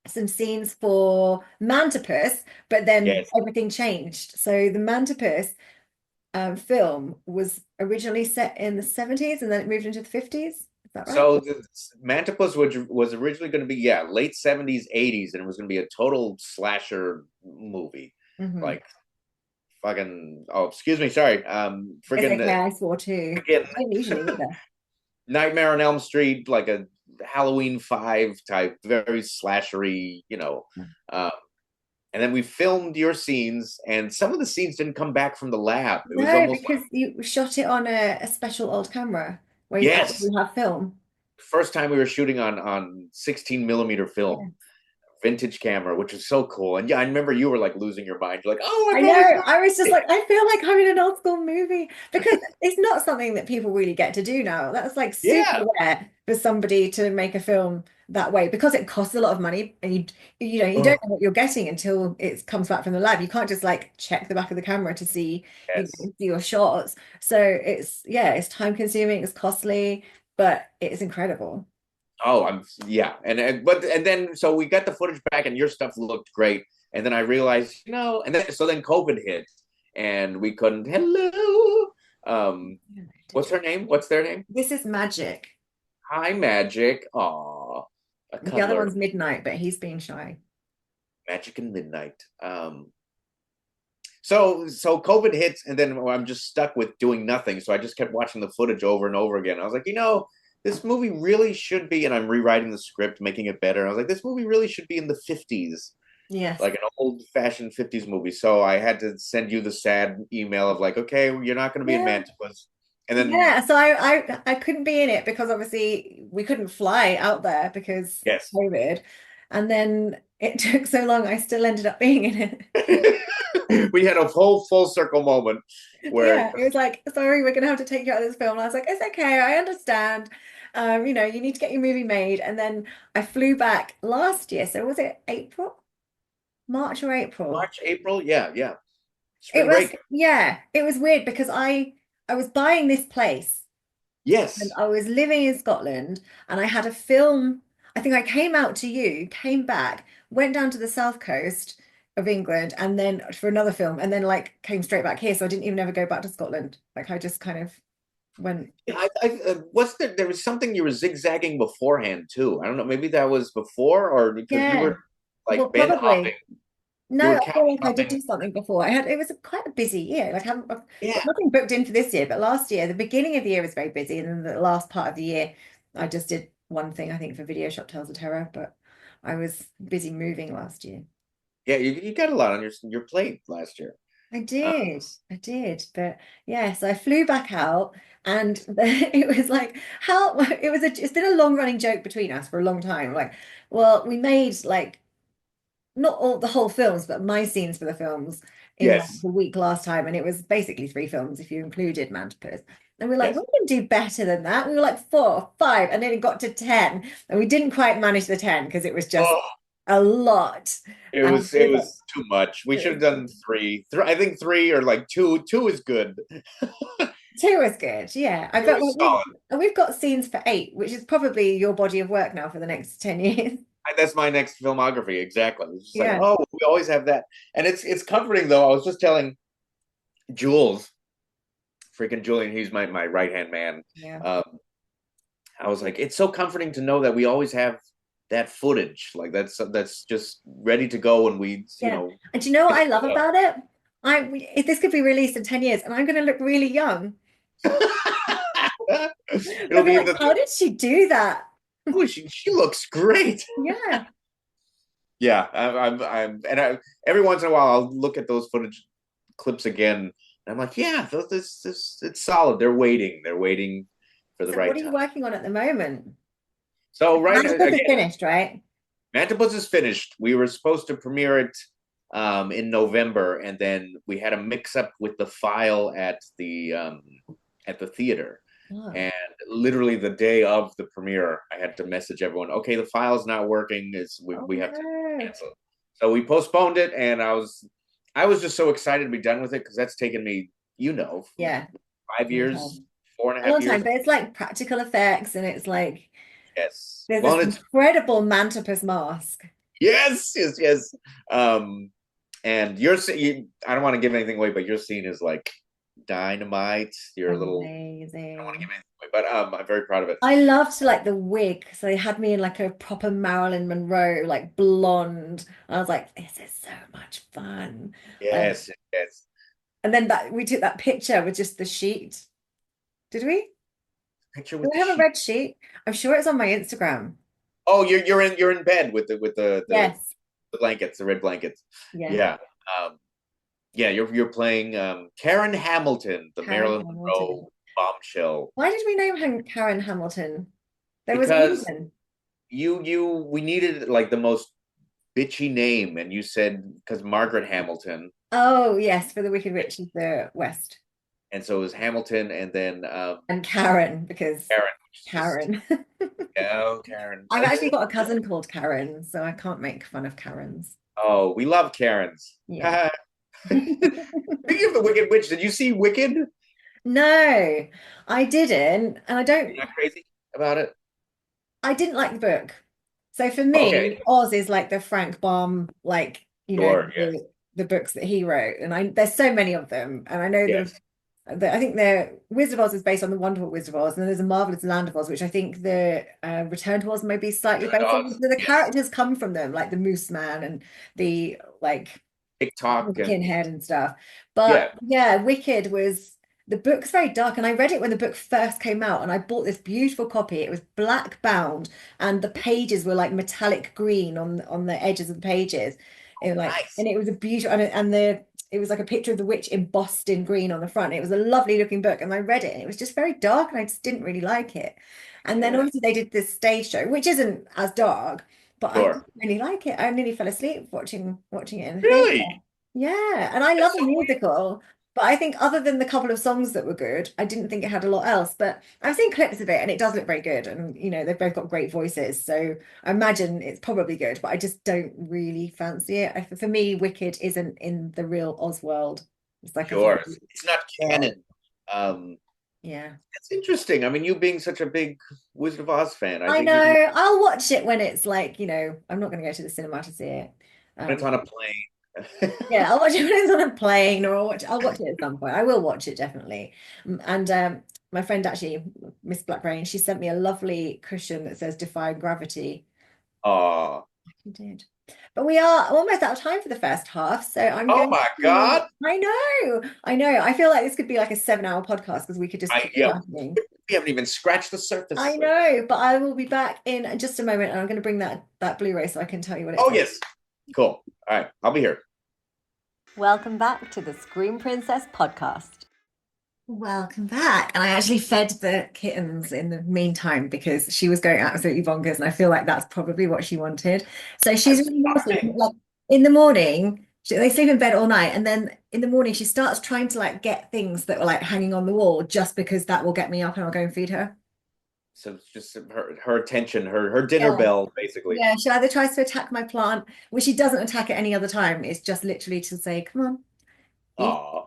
Speaker 1: some scenes for Mantipus, but then
Speaker 2: Yes.
Speaker 1: everything changed. So the Mantipus film was originally set in the 70s and then it moved into the 50s. Is that right?
Speaker 2: So the Mantipus was originally going to be, yeah, late 70s, 80s, and it was going to be a total slasher movie.
Speaker 1: Hmm.
Speaker 2: Like fucking, oh, excuse me, sorry.
Speaker 1: It's
Speaker 2: Friggin'
Speaker 1: okay, I swore too.
Speaker 2: friggin'
Speaker 1: I don't usually either.
Speaker 2: Nightmare on Elm Street, like a Halloween 5 type, very slashery, Um, and then we filmed your scenes, and some of the scenes didn't come back from the lab. It was
Speaker 1: No,
Speaker 2: almost like,
Speaker 1: because you shot it on a special old camera where you
Speaker 2: yes,
Speaker 1: actually have film.
Speaker 2: first time we were shooting on 16 millimeter
Speaker 1: Yeah.
Speaker 2: film, vintage camera, which is so cool. And yeah, I remember you were like losing your mind. You're like, oh,
Speaker 1: I
Speaker 2: I got this
Speaker 1: know. I was just
Speaker 2: movie.
Speaker 1: like, I feel like I'm in an old school movie because it's not something that people really get to do now. That's like super
Speaker 2: Yeah,
Speaker 1: rare for somebody to make a film that way because it costs a lot of money and you don't
Speaker 2: oh,
Speaker 1: know what you're getting until it comes back from the lab. You can't just like check the back of the camera to see,
Speaker 2: yes.
Speaker 1: see your shots. So it's time consuming, it's costly, but it's incredible.
Speaker 2: Oh, yeah, and then so we got the footage back, and your stuff looked great. And then I realized, and then COVID hit, and we couldn't. Hello,
Speaker 1: Yeah, did
Speaker 2: what's
Speaker 1: you?
Speaker 2: her name? What's their name?
Speaker 1: This is Magic.
Speaker 2: Hi, Magic. Aw, a
Speaker 1: The other
Speaker 2: cuddler.
Speaker 1: one's Midnight, but he's being shy.
Speaker 2: Magic and Midnight. So COVID hits, and then I'm just stuck with doing nothing. So I just kept watching the footage over and over again. I was like, this movie really should be, and I'm rewriting the script, making it better. I was like, this movie really should be in the 50s,
Speaker 1: Yes.
Speaker 2: like an old-fashioned 50s movie. So I had to send you the sad email of like, okay, you're not going to be in
Speaker 1: Yeah.
Speaker 2: Mantipas, and then
Speaker 1: Yeah, so I couldn't be in it because obviously we couldn't fly out there because
Speaker 2: yes,
Speaker 1: COVID. And then it took so long, I still ended up being in it.
Speaker 2: we had a whole full circle moment where
Speaker 1: Yeah, it was like, sorry, we're gonna have to take you out of this film. And I was like, it's okay, I understand. You need to get your movie made. And then I flew back last year. So was it April? March or April?
Speaker 2: March, April, yeah, yeah,
Speaker 1: It
Speaker 2: spring
Speaker 1: was,
Speaker 2: break,
Speaker 1: yeah, it was weird because I was buying this place. And
Speaker 2: yes.
Speaker 1: I was living in Scotland and I had a film. I think I came out to you, came back, went down to the south coast of England and then for another film and then like came straight back here. So I didn't even ever go back to Scotland. Like I just kind of went,
Speaker 2: Yeah, what's there was something you were zigzagging beforehand too. I don't know, maybe that was before or because you
Speaker 1: yeah,
Speaker 2: were
Speaker 1: well,
Speaker 2: like bed hopping.
Speaker 1: probably. No,
Speaker 2: You were
Speaker 1: I
Speaker 2: couch
Speaker 1: feel like I did
Speaker 2: hopping.
Speaker 1: do something before. It was quite a busy year. Like I've got
Speaker 2: Yeah.
Speaker 1: nothing booked in for this year, but last year, the beginning of the year was very busy. And then the last part of the year, I just did one thing, I think, for Video Shop Tales of Terror, but I was busy moving last year.
Speaker 2: Yeah, you got a lot on your plate last year.
Speaker 1: I did, but yeah, so I flew back out, and it was like how it's been a long running joke between us for a long time. Like, well, we made like not all the whole films, but my scenes for the films in like
Speaker 2: Yes,
Speaker 1: the week last time, and it was basically three films if you included Mantipus. And we are like, we
Speaker 2: yes.
Speaker 1: can do better than that. We were like four, five, and then it got to 10, and we didn't quite manage the 10 because it was just
Speaker 2: Oh,
Speaker 1: a lot.
Speaker 2: it
Speaker 1: It was
Speaker 2: was too much. We should have
Speaker 1: like,
Speaker 2: done three. I think three or like two. Two is good.
Speaker 1: two was good, yeah. I
Speaker 2: Two
Speaker 1: bet
Speaker 2: is solid.
Speaker 1: we've got scenes for eight, which is probably your body of work now for the next 10 years.
Speaker 2: That's my next filmography exactly. It's just like,
Speaker 1: Yeah,
Speaker 2: oh, we always have that, and it's comforting though. I was just telling Jules, freaking Julian, he's my right hand man.
Speaker 1: yeah,
Speaker 2: Um, I was like, it's so comforting to know that we always have that footage, like that's just ready to go when we,
Speaker 1: yeah. And do you know what
Speaker 2: hit
Speaker 1: I love about it? If this could be released in 10 years, and I'm going to look really young.
Speaker 2: it.
Speaker 1: They'll
Speaker 2: It'll
Speaker 1: be
Speaker 2: be
Speaker 1: like,
Speaker 2: the
Speaker 1: how did she do that?
Speaker 2: oh, she looks great.
Speaker 1: Yeah.
Speaker 2: Yeah, every once in a while I'll look at those footage clips again, and I'm like, yeah, this it's solid. They're waiting for the
Speaker 1: So what
Speaker 2: right
Speaker 1: are you
Speaker 2: time.
Speaker 1: working on at the moment?
Speaker 2: So right
Speaker 1: Manifest is
Speaker 2: again,
Speaker 1: finished, right?
Speaker 2: Mantipus is finished. We were supposed to premiere it in November, and then we had a mix-up with the file at the theater.
Speaker 1: Oh,
Speaker 2: And literally the day of the premiere, I had to message everyone, okay, the file's not working.
Speaker 1: oh
Speaker 2: We have to
Speaker 1: no.
Speaker 2: cancel. So we postponed it, and I was just so excited to be done with it because that's taken me, 5 years,
Speaker 1: Okay.
Speaker 2: four and a
Speaker 1: A
Speaker 2: half
Speaker 1: long
Speaker 2: years.
Speaker 1: time, but it's like practical effects, and it's like
Speaker 2: Yes.
Speaker 1: there's
Speaker 2: Well,
Speaker 1: this
Speaker 2: and it's
Speaker 1: incredible mantipus mask.
Speaker 2: yes. Um, and I don't want to give anything away, but your scene is like dynamite. You're a little, I don't want to give
Speaker 1: Amazing.
Speaker 2: anything away, but I'm very proud of it.
Speaker 1: I loved like the wig. So they had me in like a proper Marilyn Monroe, like blonde. I was like, this is so much fun. Like,
Speaker 2: Yes.
Speaker 1: and then that we took that picture with just the sheet. Did we?
Speaker 2: Picture
Speaker 1: Do
Speaker 2: with the
Speaker 1: I have a
Speaker 2: sheet.
Speaker 1: red sheet? I'm sure it's on my Instagram.
Speaker 2: Oh, you're in bed with
Speaker 1: Yes.
Speaker 2: the blankets, the red blankets.
Speaker 1: Yeah.
Speaker 2: Yeah. Um, yeah, you're playing Karen Hamilton, the
Speaker 1: Karen
Speaker 2: Marilyn Monroe
Speaker 1: Hamilton.
Speaker 2: bombshell,
Speaker 1: Why did we name him Karen Hamilton? There was a
Speaker 2: because
Speaker 1: reason.
Speaker 2: we needed like the most bitchy name, and you said because Margaret Hamilton,
Speaker 1: Oh, yes, for the Wicked Witch of the West.
Speaker 2: and so it was Hamilton, and then
Speaker 1: And Karen, because
Speaker 2: Karen, which is just
Speaker 1: Karen.
Speaker 2: oh Karen.
Speaker 1: I've actually got a cousin called Karen, so I can't make fun of Karens.
Speaker 2: Oh, we love Karens.
Speaker 1: Yeah.
Speaker 2: Speaking of the Wicked Witch, did you see Wicked? You're
Speaker 1: No, I didn't. And
Speaker 2: not crazy about it?
Speaker 1: I didn't like the book. So for
Speaker 2: Okay,
Speaker 1: me, Oz is like the Frank Baum, like,
Speaker 2: sure, yes,
Speaker 1: the books that he wrote. And there's so many of them. And I know
Speaker 2: yes.
Speaker 1: I think the Wizard of Oz is based on the Wonderful Wizard of Oz, and then there's a Marvelous Land of Oz, which I think the Return to Oz may be slightly
Speaker 2: Return to
Speaker 1: based on.
Speaker 2: Oz,
Speaker 1: So the
Speaker 2: yes.
Speaker 1: characters come from them, like the Moose Man and the like
Speaker 2: TikTok and
Speaker 1: pumpkin head and stuff.
Speaker 2: yeah,
Speaker 1: But yeah, Wicked was the book's very dark, and I read it when the book first came out, and I bought this beautiful copy. It was black bound, and the pages were like metallic green on the edges of the pages.
Speaker 2: nice.
Speaker 1: And it was a beautiful and the it was like a picture of the witch embossed in green on the front. It was a lovely looking book, and I read it, and it was just very dark, and I just didn't really like it. And then
Speaker 2: Yeah,
Speaker 1: obviously they did this stage show, which isn't as dark, but I
Speaker 2: sure.
Speaker 1: didn't really like it. I nearly fell asleep watching it in the theater.
Speaker 2: Really?
Speaker 1: Yeah, and I love
Speaker 2: That's
Speaker 1: a
Speaker 2: so
Speaker 1: musical, but I think other than the couple of songs that were good, I didn't think it had a lot else. But I've seen clips of it, and it does look very good. And they've both got great voices, so I imagine it's probably good. But I just don't really fancy it. For me, Wicked isn't in the real Oz world. It's like a
Speaker 2: sure.
Speaker 1: fantasy
Speaker 2: It's not
Speaker 1: world.
Speaker 2: canon.
Speaker 1: Yeah,
Speaker 2: That's interesting. I mean, you being such a big Wizard of Oz fan, I
Speaker 1: I
Speaker 2: think you
Speaker 1: know. I'll watch it when it's like, I'm not going to go to the cinema to see it.
Speaker 2: when it's
Speaker 1: Um,
Speaker 2: on a plane.
Speaker 1: Yeah, I'll watch it when it's on a plane, or I'll watch it at some point. I will watch it definitely. And my friend actually, Miss Blackbrain, she sent me a lovely cushion that says Defy Gravity.
Speaker 2: Oh,
Speaker 1: She did. But we are almost out of time for the first half, so I'm
Speaker 2: oh
Speaker 1: going
Speaker 2: my
Speaker 1: to.
Speaker 2: God.
Speaker 1: I know. I feel like this could be like a 7 hour podcast because we could just keep
Speaker 2: Yeah,
Speaker 1: chatting.
Speaker 2: we haven't even scratched the surface.
Speaker 1: I know, but I will be back in just a moment, and I'm going to bring that Blu-ray so I can tell you what it
Speaker 2: Oh
Speaker 1: says.
Speaker 2: yes, cool. All right, I'll be here.
Speaker 3: Welcome back to the Scream Princess podcast.
Speaker 1: Welcome back. And I actually fed the kittens in the meantime because she was going absolutely bonkers, and I feel like that's probably what she wanted. So she's
Speaker 2: That's
Speaker 1: really naughty.
Speaker 2: fine.
Speaker 1: Like in the morning, they sleep in bed all night, and then in the morning she starts trying to like get things that were like hanging on the wall just because that will get me up and I'll go and feed her.
Speaker 2: So it's just her attention, her dinner
Speaker 1: Yeah.
Speaker 2: bell, basically.
Speaker 1: Yeah, she either tries to attack my plant, which she doesn't attack at any other time. It's just literally to say, "Come on, eat."
Speaker 2: Aw.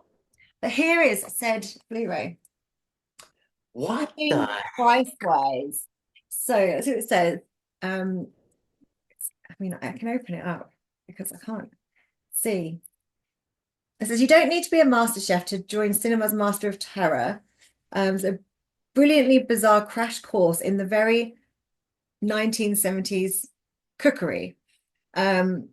Speaker 1: But here is said Blu-ray.
Speaker 2: What the?
Speaker 1: In price-wise. So that's what it says. Um, I mean, I can open it up because I can't see. It says you don't need to be a master chef to join cinema's master of terror. It's a brilliantly bizarre crash course in the very 1970s cookery. Um,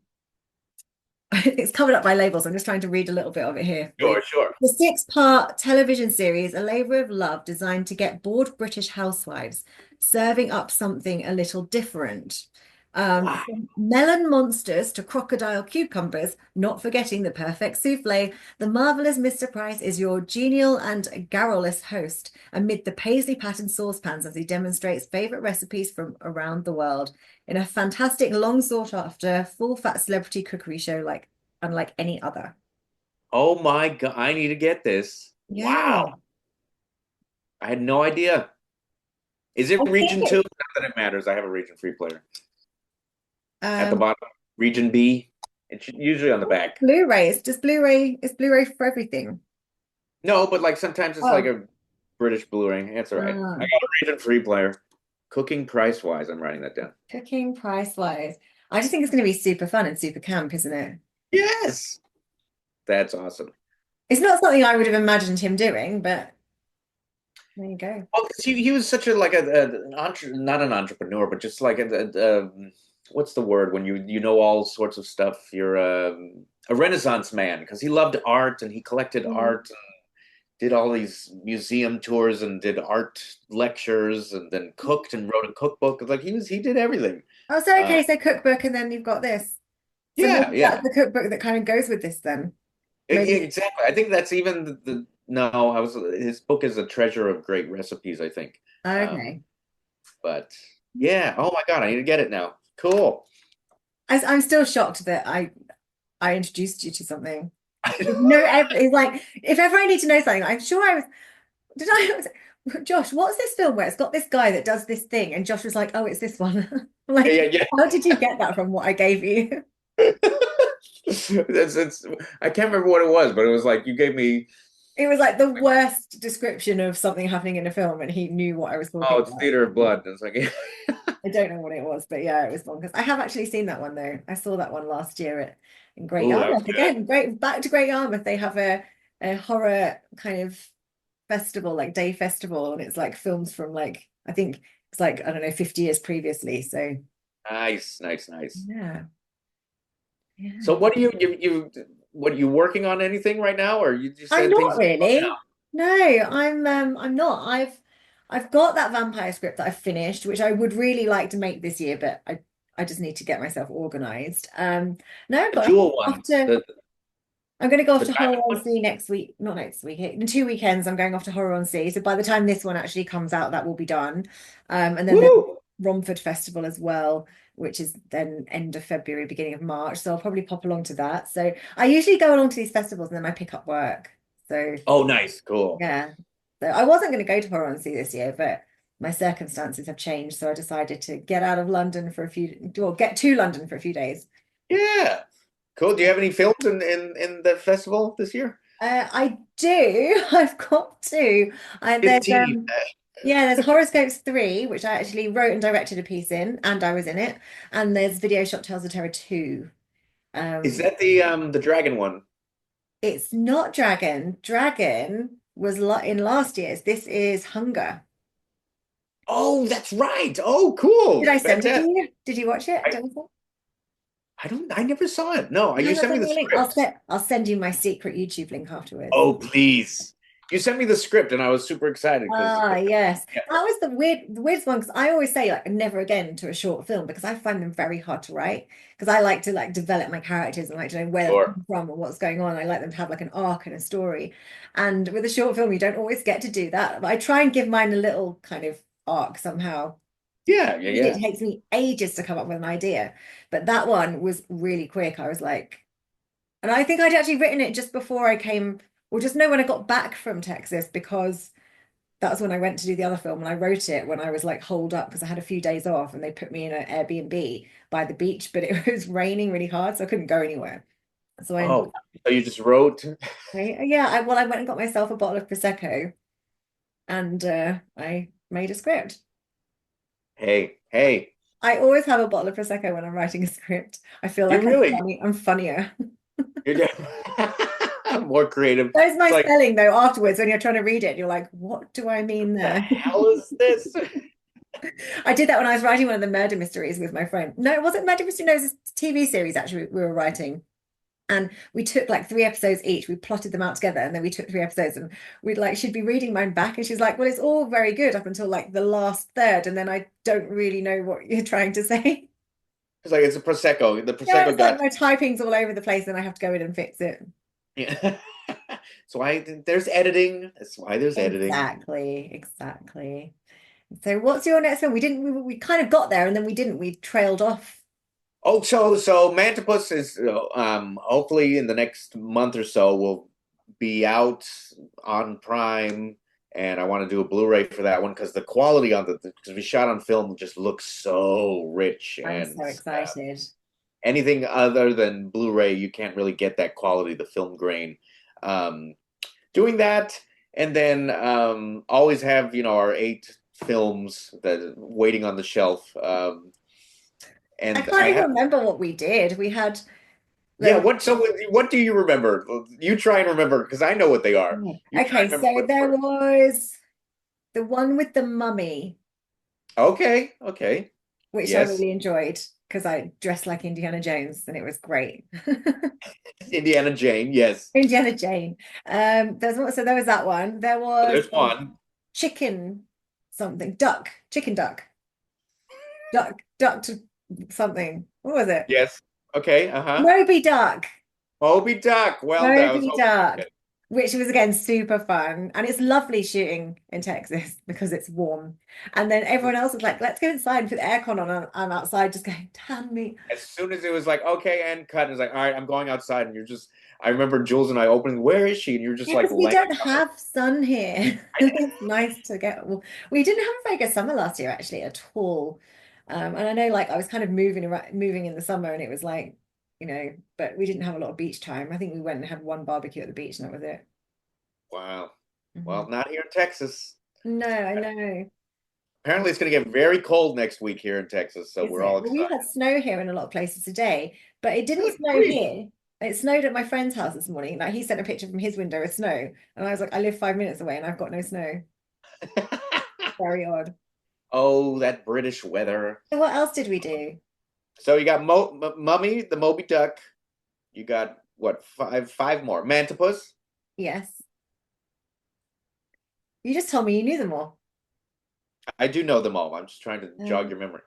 Speaker 1: it's covered up by labels. I'm just trying to read a little bit of it here for you.
Speaker 2: Sure, sure.
Speaker 1: The six-part television series, a labor of love designed to get bored British housewives serving up something a little different.
Speaker 2: Wow.
Speaker 1: From melon monsters to crocodile cucumbers, not forgetting the perfect souffle, the marvelous Mr. Price is your genial and garrulous host amid the paisley patterned saucepans as he demonstrates favorite recipes from around the world in a fantastic, long sought after, full fat celebrity cookery show like unlike any other.
Speaker 2: Oh my God, I need to get this.
Speaker 1: Yeah.
Speaker 2: Wow. I had no idea. Is
Speaker 1: I
Speaker 2: it
Speaker 1: think
Speaker 2: region two?
Speaker 1: it
Speaker 2: Not that it matters. I have a region free player. At the
Speaker 1: um
Speaker 2: bottom, region B. It's usually on the back.
Speaker 1: Blu-ray. It's just Blu-ray, it's Blu-ray for everything.
Speaker 2: No, but like sometimes it's like
Speaker 1: Oh.
Speaker 2: a British Blu-ray. That's all right. I
Speaker 1: Uh,
Speaker 2: got a region free player. Cooking price wise, I'm writing that down.
Speaker 1: Cooking price-wise. I just think it's going to be super fun and super camp, isn't it?
Speaker 2: Yes. That's awesome.
Speaker 1: It's not something I would have imagined him doing, but there you go.
Speaker 2: Well, 'cause he was such a like an not an entrepreneur, but just like what's the word when you know all sorts of stuff? You're a Renaissance man because he loved art and he collected
Speaker 1: Mm.
Speaker 2: art and did all these museum tours and did art lectures and then cooked and wrote a cookbook. Like he did everything.
Speaker 1: Oh, so
Speaker 2: Uh,
Speaker 1: okay, so cookbook and then you've got this. So
Speaker 2: yeah,
Speaker 1: maybe
Speaker 2: yeah,
Speaker 1: that's the cookbook that kind of goes with this then. Maybe.
Speaker 2: exactly. I think that's even the no. I was his book is a treasure of great recipes. I think. Um,
Speaker 1: Okay.
Speaker 2: but yeah. Oh my God, I need to get it now. Cool.
Speaker 1: I'm still shocked that I introduced you to something. No, it's like if ever I need to know something, I'm sure I was. Did Josh, what's this film where it's got this guy that does this thing? And Josh was like, oh, it's this one. I'm like,
Speaker 2: Yeah, yeah,
Speaker 1: how did you get that from what I gave you?
Speaker 2: yeah. It's, I can't remember what it was, but it was like you gave me,
Speaker 1: It was like the worst description of something happening in a film, and he knew what I was
Speaker 2: oh,
Speaker 1: talking
Speaker 2: it's
Speaker 1: about.
Speaker 2: Theater of Blood. And it's like,
Speaker 1: I don't know what it was, but yeah, it was bonkers. I have actually seen that one though. I saw that one last year in Great
Speaker 2: oh, that was
Speaker 1: Yarmouth.
Speaker 2: good.
Speaker 1: Again, great back to Great Yarmouth. They have a horror kind of festival, like day festival, and it's like films from like I think it's like I don't know 50 years previously. So
Speaker 2: Nice, nice, nice.
Speaker 1: yeah, yeah.
Speaker 2: So what are what are you working on anything right now, or you just
Speaker 1: I'm
Speaker 2: said
Speaker 1: not
Speaker 2: things are slowing
Speaker 1: really.
Speaker 2: down?
Speaker 1: No, I'm not. I've got that vampire script that I've finished, which I would really like to make this year, but I just need to get myself organized. No,
Speaker 2: The
Speaker 1: but I'm
Speaker 2: jewel
Speaker 1: off
Speaker 2: one,
Speaker 1: to I'm going to go off
Speaker 2: the
Speaker 1: to Horror
Speaker 2: diamond
Speaker 1: on
Speaker 2: one.
Speaker 1: Sea next week. Not next week. In 2 weekends, I'm going off to Horror on Sea. So by the time this one actually comes out, that will be done. And then there's
Speaker 2: Woo!
Speaker 1: Romford Festival as well, which is then end of February, beginning of March. So I'll probably pop along to that. So I usually go along to these festivals and then I pick up work. So
Speaker 2: Oh, nice, cool.
Speaker 1: yeah. So I wasn't going to go to Horror on Sea this year, but my circumstances have changed. So I decided to get out of London for a few, or get to London for a few days.
Speaker 2: Yeah, cool. Do you have any films in the festival this year?
Speaker 1: I do. I've got two. There's
Speaker 2: 15.
Speaker 1: yeah, there's Horoscopes 3, which I actually wrote and directed a piece in, and I was in it. And there's Video Shop Tales of Terror 2.
Speaker 2: Is
Speaker 1: Um,
Speaker 2: that the dragon one?
Speaker 1: it's not Dragon. Dragon was in last year's. This is Hunger.
Speaker 2: Oh, that's right. Oh,
Speaker 1: Did
Speaker 2: cool.
Speaker 1: I send it to
Speaker 2: Fantastic.
Speaker 1: you? Did you watch it?
Speaker 2: I, I never saw it. No,
Speaker 1: I
Speaker 2: you
Speaker 1: haven't
Speaker 2: sent me
Speaker 1: sent
Speaker 2: the
Speaker 1: you a link.
Speaker 2: script.
Speaker 1: I'll send you my secret YouTube link afterwards.
Speaker 2: Oh, please. You sent me the script, and I was super excited because
Speaker 1: Ah, yes.
Speaker 2: yeah,
Speaker 1: That was the weirdest one because I always say like never again to a short film because I find them very hard to write because I like to like develop my characters and like to know where they're
Speaker 2: sure.
Speaker 1: coming from and what's going on. I like them to have like an arc and a story. And with a short film, you don't always get to do that. But I try and give mine a little kind of arc somehow.
Speaker 2: Yeah, yeah,
Speaker 1: Usually it
Speaker 2: yeah.
Speaker 1: takes me ages to come up with an idea, but that one was really quick. I was like, and I think I'd actually written it just before I came, or just know when I got back from Texas because that's when I went to do the other film and I wrote it when I was like holed up because I had a few days off and they put me in an Airbnb by the beach, but it was raining really hard, so I couldn't go anywhere. So I ended
Speaker 2: Oh, so you just wrote?
Speaker 1: yeah, well, I went and got myself a bottle of Prosecco and I made a script.
Speaker 2: Hey, hey,
Speaker 1: I always have a bottle of Prosecco when I'm writing a script. I feel
Speaker 2: you
Speaker 1: like
Speaker 2: really
Speaker 1: I'm funnier.
Speaker 2: you're more creative.
Speaker 1: There's
Speaker 2: It's
Speaker 1: my
Speaker 2: like,
Speaker 1: spelling though afterwards when you're trying to read it, you're like, what do I mean
Speaker 2: the
Speaker 1: there?
Speaker 2: hell is this?
Speaker 1: I did that when I was writing one of the murder mysteries with my friend. No, it wasn't murder mystery. No, it was a TV series actually we were writing. And we took like 3 episodes each. We plotted them out together, and then we took 3 episodes, and we'd like she'd be reading mine back, and she's like, "Well, it's all very good up until like the last third, and then I don't really know what you're trying to say."
Speaker 2: It's like it's a prosecco. The
Speaker 1: Yeah,
Speaker 2: prosecco
Speaker 1: it's like
Speaker 2: got
Speaker 1: my typing's all over the place, and I have to go in and fix it.
Speaker 2: yeah. So there's editing. That's why there's editing.
Speaker 1: Exactly, exactly. So, what's your next film? We kind of got there, and then we didn't. We trailed off.
Speaker 2: Oh, so Mantipus is hopefully in the next month or so will be out on Prime, and I want to do a Blu-ray for that one because the quality on the because we shot on film just looks so rich,
Speaker 1: I'm
Speaker 2: and
Speaker 1: so excited.
Speaker 2: anything other than Blu-ray you can't really get that quality, the film grain. Um, Doing that, and then always have our 8 films that waiting on the shelf.
Speaker 1: I
Speaker 2: And
Speaker 1: can't
Speaker 2: I
Speaker 1: even
Speaker 2: have
Speaker 1: remember what we did. We had
Speaker 2: Yeah,
Speaker 1: there
Speaker 2: what do you remember? You try and remember because I know what they are.
Speaker 1: was,
Speaker 2: You try
Speaker 1: okay,
Speaker 2: and remember
Speaker 1: so
Speaker 2: what they
Speaker 1: there
Speaker 2: were.
Speaker 1: was the one with the mummy,
Speaker 2: Okay, okay.
Speaker 1: which I
Speaker 2: Yes.
Speaker 1: really enjoyed because I dressed like Indiana Jones and it was great.
Speaker 2: Indiana Jane, yes.
Speaker 1: Indiana Jane. So there was that one. There
Speaker 2: So
Speaker 1: was
Speaker 2: there's one.
Speaker 1: chicken something, chicken duck to something. What was it?
Speaker 2: Yes. Okay, uh-huh.
Speaker 1: Moby Duck.
Speaker 2: Moby Duck. Well, that was
Speaker 1: Moby
Speaker 2: hoping for
Speaker 1: Duck,
Speaker 2: it.
Speaker 1: which was again super fun. And it's lovely shooting in Texas because it's warm. And then everyone else was like, let's go inside and put the aircon on. And I'm outside just going, damn me.
Speaker 2: As soon as it was like, okay, and cut, it's like, all right, I'm going outside. And you're just, I remember Jules and I opening, where is she? And you're just
Speaker 1: Yeah,
Speaker 2: like
Speaker 1: because we
Speaker 2: laying
Speaker 1: don't
Speaker 2: on the,
Speaker 1: have sun here. It's nice to get. Well, we didn't have a very good summer last year, actually, at all. And I know, like, I was kind of moving around, moving in the summer, and it was like, but we didn't have a lot of beach time. I think we went and had one barbecue at the beach, and that was it.
Speaker 2: wow.
Speaker 1: Mhm.
Speaker 2: Well, not here in Texas.
Speaker 1: No, I know.
Speaker 2: Apparently it's going to get very cold next week here in Texas, so
Speaker 1: Is
Speaker 2: we're
Speaker 1: it?
Speaker 2: all
Speaker 1: Well, we
Speaker 2: excited.
Speaker 1: had snow here in a lot of places today, but it didn't
Speaker 2: Good
Speaker 1: snow
Speaker 2: grief.
Speaker 1: here. It snowed at my friend's house this morning. Like he sent a picture from his window of snow, and I was like, I live 5 minutes away, and I've got no snow. Very odd.
Speaker 2: Oh, that British weather.
Speaker 1: So what else did we do?
Speaker 2: So you got Mummy, the Moby Duck. You got what, five more. Mantipus.
Speaker 1: Yes. You just told me you knew them all.
Speaker 2: I do know them all. I'm just trying to jog
Speaker 1: Um,
Speaker 2: your memory.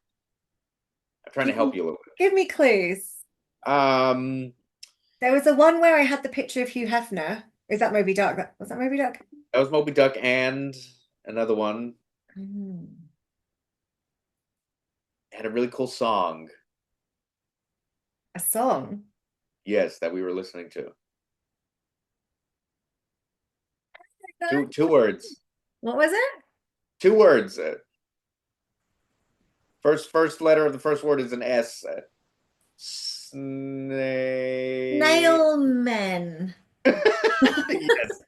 Speaker 2: I'm trying to
Speaker 1: give
Speaker 2: help
Speaker 1: me,
Speaker 2: you a little
Speaker 1: give me clues.
Speaker 2: bit.
Speaker 1: There was the one where I had the picture of Hugh Hefner. Is that Moby Duck? Was that Moby Duck?
Speaker 2: That was Moby Duck and another one.
Speaker 1: Hmm.
Speaker 2: It had a really cool song.
Speaker 1: A song.
Speaker 2: Yes, that we were listening to.
Speaker 1: No.
Speaker 2: Two words.
Speaker 1: What was it?
Speaker 2: 2 words. First letter of the first word is an S. Snail.
Speaker 1: Snailmen.
Speaker 2: Yes.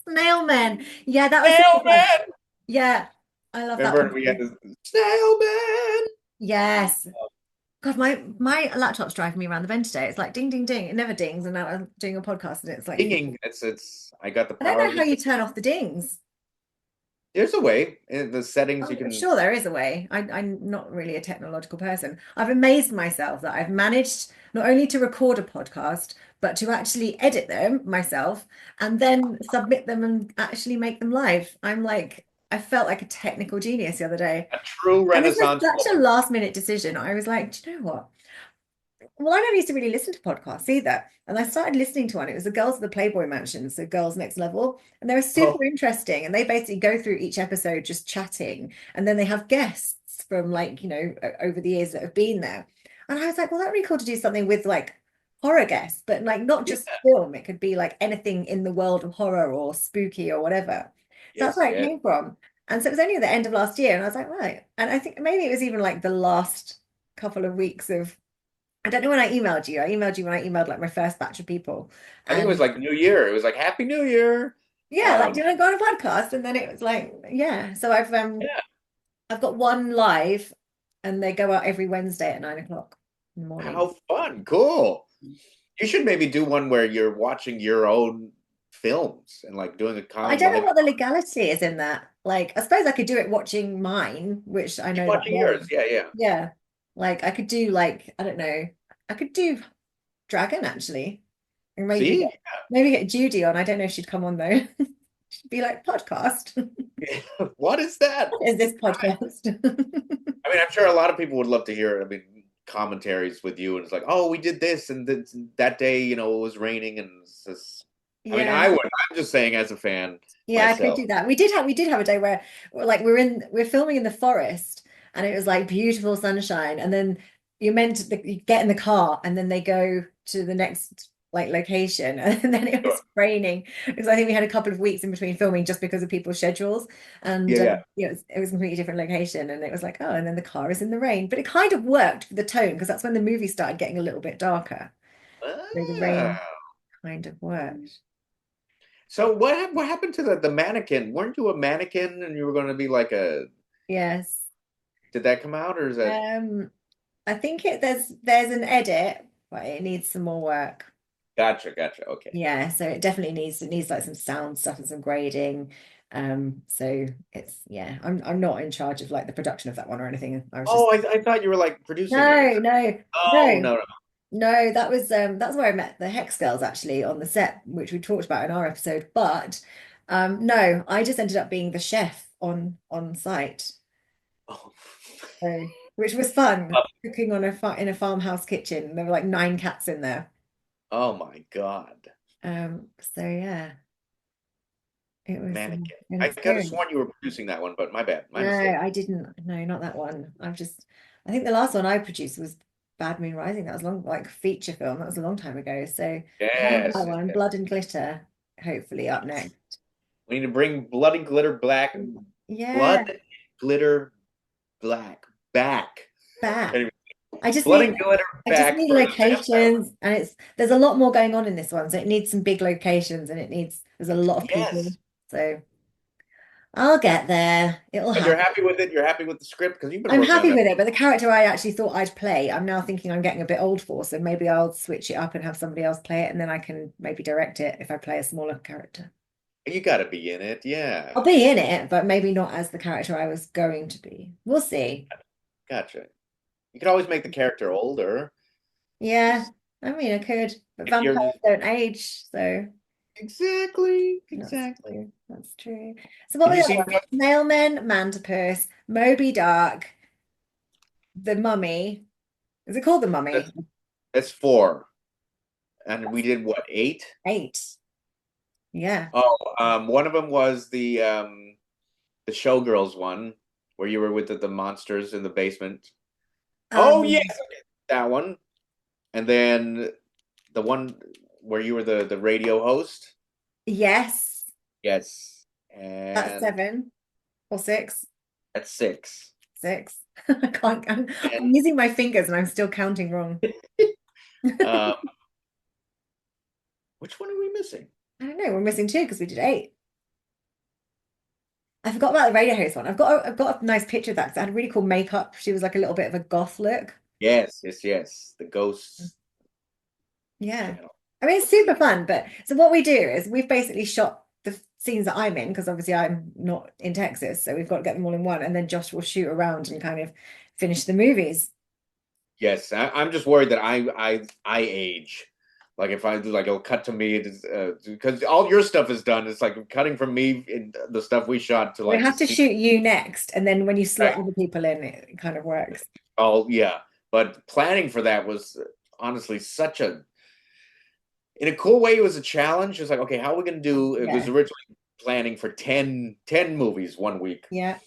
Speaker 1: Snailmen. Yeah, that was
Speaker 2: Snail
Speaker 1: super fun.
Speaker 2: Man.
Speaker 1: Yeah, I love that
Speaker 2: Remember
Speaker 1: one
Speaker 2: we had
Speaker 1: too.
Speaker 2: this Snail Man.
Speaker 1: Yes. God, my laptop's driving me around the bend today. It's like ding, ding, ding. It never dings, and now I'm doing a podcast, and it's like
Speaker 2: Dinging. It's I got the
Speaker 1: I don't
Speaker 2: power
Speaker 1: know
Speaker 2: of
Speaker 1: how you
Speaker 2: the
Speaker 1: turn off the dings.
Speaker 2: There's a way in the settings you
Speaker 1: I'm
Speaker 2: can.
Speaker 1: sure there is a way. I'm not really a technological person. I've amazed myself that I've managed not only to record a podcast, but to actually edit them myself and then submit them and actually make them live. I felt like a technical genius the other day.
Speaker 2: A true
Speaker 1: And this was
Speaker 2: Renaissance
Speaker 1: such a
Speaker 2: woman.
Speaker 1: last minute decision. I was like, do you know what? Well, I never used to really listen to podcasts either. And I started listening to one. It was the Girls of the Playboy Mansion, so Girls Next Level. And they were super
Speaker 2: Oh,
Speaker 1: interesting. And they basically go through each episode just chatting. And then they have guests from like, over the years that have been there. And I was like, well, that'd be cool to do something with like horror guests, but like not
Speaker 2: yeah.
Speaker 1: just film. It could be like anything in the world of horror or spooky or whatever. So that's
Speaker 2: Yes,
Speaker 1: where it
Speaker 2: yes.
Speaker 1: came from. And so it was only at the end of last year. And I was like, right. And I think maybe it was even like the last couple of weeks of I don't know when I emailed you. I emailed you when I emailed like my first batch of people.
Speaker 2: I think it was
Speaker 1: And
Speaker 2: like New Year. It was like Happy New Year.
Speaker 1: yeah, like, do you want to go on a podcast? And then it was like, yeah. So
Speaker 2: Yeah.
Speaker 1: I've got one live and they go out every Wednesday at 9 o'clock in the morning.
Speaker 2: How fun. Cool. You should maybe do one where you're watching your own films and like doing a
Speaker 1: I
Speaker 2: con
Speaker 1: don't know
Speaker 2: live.
Speaker 1: what the legality is in that. Like, I suppose I could do it watching mine, which I
Speaker 2: Keep
Speaker 1: know that
Speaker 2: watching
Speaker 1: well.
Speaker 2: yours. Yeah, yeah.
Speaker 1: Yeah. Like I could do like, I don't know, I could do Dragon actually. And
Speaker 2: See?
Speaker 1: maybe get Judy on. I don't know if she'd come on though. She'd be like, podcast.
Speaker 2: What is that?
Speaker 1: What is this podcast?
Speaker 2: I mean, I'm sure a lot of people would love to hear, I mean, commentaries with you, and it's like, oh, we did this, and that day, it was raining, and it's just, I mean,
Speaker 1: Yeah.
Speaker 2: I would. I'm just saying, as a fan
Speaker 1: Yeah, I could
Speaker 2: myself.
Speaker 1: do that. We did have a day where we're filming in the forest and it was like beautiful sunshine and then you get in the car and then they go to the next like location and then it
Speaker 2: Sure.
Speaker 1: was raining because I think we had a couple of weeks in between filming just because of people's schedules and
Speaker 2: Yeah, yeah.
Speaker 1: it was a completely different location and it was like, oh, and then the car is in the rain, but it kind of worked for the tone because that's when the movie started getting a little bit darker, so the rain
Speaker 2: Ah.
Speaker 1: kind of worked.
Speaker 2: So what happened to the mannequin? Weren't you a mannequin, and you were going to be like a?
Speaker 1: Yes.
Speaker 2: Did that come out, or is that?
Speaker 1: um I think there's an edit, but it needs some more work.
Speaker 2: Gotcha, gotcha. Okay.
Speaker 1: Yeah, so it needs like some sound stuff and some grading. So it's yeah, I'm not in charge of like the production of that one or anything. I was just
Speaker 2: Oh, I thought you were like producing it or
Speaker 1: no,
Speaker 2: something.
Speaker 1: no,
Speaker 2: Oh,
Speaker 1: no,
Speaker 2: no, no.
Speaker 1: no. That's where I met the Hex girls actually on the set, which we talked about in our episode. But no, I just ended up being the chef on site.
Speaker 2: Oh.
Speaker 1: So which was fun, cooking on in a farmhouse kitchen. There were like 9 cats in there.
Speaker 2: Oh my God.
Speaker 1: So yeah, it was
Speaker 2: Mannequin.
Speaker 1: an
Speaker 2: I could have
Speaker 1: experience.
Speaker 2: sworn you were producing that one, but my bad, my
Speaker 1: No,
Speaker 2: mistake.
Speaker 1: I didn't. No, not that one. I think the last one I produced was Bad Moon Rising. That was long, like feature film. That was a long time ago. So I haven't
Speaker 2: Yes,
Speaker 1: that
Speaker 2: yes,
Speaker 1: one.
Speaker 2: yes.
Speaker 1: Blood and Glitter, hopefully up next.
Speaker 2: We need to bring blood and glitter black,
Speaker 1: Yeah,
Speaker 2: blood, glitter, black back.
Speaker 1: back.
Speaker 2: Anyway,
Speaker 1: I just
Speaker 2: blood
Speaker 1: need
Speaker 2: and glitter
Speaker 1: I just
Speaker 2: back
Speaker 1: need
Speaker 2: for the best ever.
Speaker 1: locations and there's a lot more going on in this one. So it needs some big locations and there's a lot of people.
Speaker 2: Yes.
Speaker 1: So I'll get there. It'll
Speaker 2: But you're
Speaker 1: happen.
Speaker 2: happy with it. You're happy with the script because you've been
Speaker 1: I'm
Speaker 2: working on
Speaker 1: happy
Speaker 2: that.
Speaker 1: with it, but the character I actually thought I'd play, I'm now thinking I'm getting a bit old for, so maybe I'll switch it up and have somebody else play it, and then I can maybe direct it if I play a smaller character.
Speaker 2: You got to be in it.
Speaker 1: I'll
Speaker 2: Yeah.
Speaker 1: be in it, but maybe not as the character I was going to be. We'll see.
Speaker 2: Gotcha. You could always make the character older.
Speaker 1: Yeah, I mean, I could, but
Speaker 2: If you're
Speaker 1: vampires don't age, so
Speaker 2: exactly,
Speaker 1: that's
Speaker 2: exactly.
Speaker 1: true. That's true. So what
Speaker 2: Have
Speaker 1: were
Speaker 2: you
Speaker 1: the other
Speaker 2: seen
Speaker 1: ones? Mailman, Mantipus, Moby Dark, The Mummy. Is it called The Mummy?
Speaker 2: that's, that's four, and we did what, eight?
Speaker 1: 8. Yeah.
Speaker 2: Oh, one of them was the Showgirls one, where you were with the monsters in the basement. Oh yes,
Speaker 1: Um,
Speaker 2: okay, that one. And then the one where you were the radio host.
Speaker 1: yes.
Speaker 2: Yes,
Speaker 1: That's
Speaker 2: and
Speaker 1: 7 or 6.
Speaker 2: that's six.
Speaker 1: 6. I can't. I'm
Speaker 2: And
Speaker 1: using my fingers and I'm still counting wrong.
Speaker 2: um,
Speaker 1: I
Speaker 2: which one are we missing?
Speaker 1: don't know. We're missing 2 because we did 8. I forgot about the radio host one. I've got a nice picture of that because I had really cool makeup. She was like a little bit of a goth look.
Speaker 2: Yes, yes, yes. The Ghosts
Speaker 1: Yeah.
Speaker 2: channel.
Speaker 1: I mean, it's super fun. But so what we do is we've basically shot scenes that I'm in, because obviously I'm not in Texas, so we've got to get them all in one, and then Josh will shoot around and kind of finish the movies.
Speaker 2: Yes, I'm just worried that I age. Like if I do, like it'll cut to me because all your stuff is done. It's like cutting from me in the stuff we shot to
Speaker 1: We
Speaker 2: like the
Speaker 1: have to
Speaker 2: scene.
Speaker 1: shoot you next, and then when you
Speaker 2: Right.
Speaker 1: slot other people in, it kind of works.
Speaker 2: Oh yeah, but planning for that was honestly such a in a cool way. It was a challenge. It's like, okay, how are we gonna do? It was
Speaker 1: Yeah,
Speaker 2: originally planning for ten movies one week,
Speaker 1: yeah,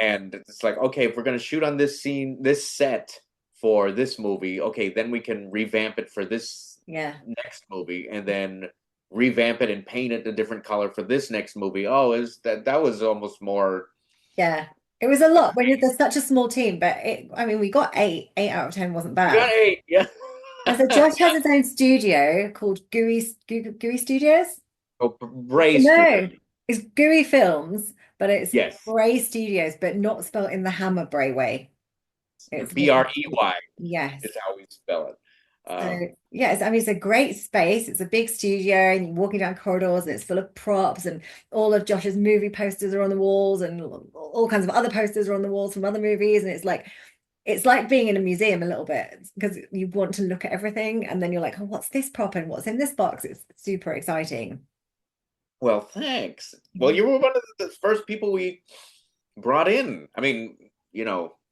Speaker 2: and it's like, okay, if we're gonna shoot on this scene, this set for this movie, okay, then we can revamp it for this
Speaker 1: yeah,
Speaker 2: next movie, and then revamp it and paint it a different color for this next movie. Oh, is that was almost more.
Speaker 1: yeah. It was a lot when there's such a small team, but I mean, we got eight. 8 out of 10 wasn't
Speaker 2: You got
Speaker 1: bad.
Speaker 2: eight, yeah.
Speaker 1: And so Josh has his own studio called Gooey Studios.
Speaker 2: Oh, Bray Studio.
Speaker 1: No, it's Gooey Films, but it's
Speaker 2: Yes,
Speaker 1: Bray Studios, but not spelled in the Hammer Bray way. It's
Speaker 2: Brey
Speaker 1: yes.
Speaker 2: is how we spell it.
Speaker 1: So yes, I mean it's a great space. It's a big studio, and you're walking down corridors, and it's full of props, and all of Josh's movie posters are on the walls, and all kinds of other posters are on the walls from other movies, and it's like being in a museum a little bit because you want to look at everything, and then you're like, oh, what's this prop and what's in this box? It's super exciting.
Speaker 2: Well, thanks. Well, you were one of the first people we brought in. I mean,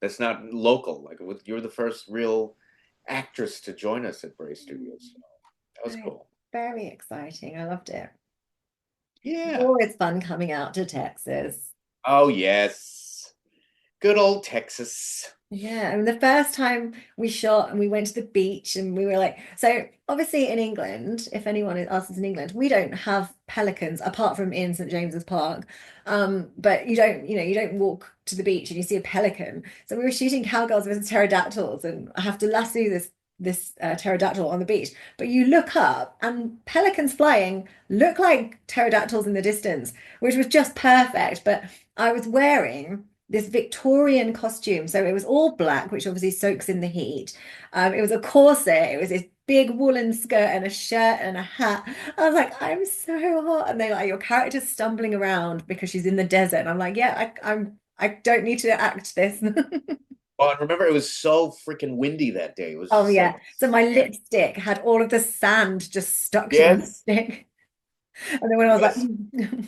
Speaker 2: that's not local. Like you were the first real actress to join us at Bray Studios. So that was
Speaker 1: Very,
Speaker 2: cool.
Speaker 1: very exciting. I loved it.
Speaker 2: Yeah.
Speaker 1: Always fun coming out to Texas.
Speaker 2: Oh, yes. Good old Texas.
Speaker 1: Yeah, and the first time we shot and we went to the beach and we were like, so obviously in England, if anyone else is in England, we don't have pelicans apart from in St. James's Park. But you don't walk to the beach and you see a pelican. So we were shooting cowgirls versus pterodactyls, and I have to lasso this pterodactyl on the beach. But you look up and pelicans flying look like pterodactyls in the distance, which was just perfect. But I was wearing this Victorian costume. So it was all black, which obviously soaks in the heat. It was a corset. It was this big woolen skirt and a shirt and a hat. I was like, I'm so hot. And they're like, your character's stumbling around because she's in the desert. And I'm like, yeah, I don't need to act this.
Speaker 2: Oh, and remember, it was so freaking windy that day. It was
Speaker 1: Oh
Speaker 2: just
Speaker 1: yeah.
Speaker 2: like,
Speaker 1: So my lipstick had all of the sand just stuck to the
Speaker 2: yes.
Speaker 1: lipstick. And then when I was like,
Speaker 2: Yes.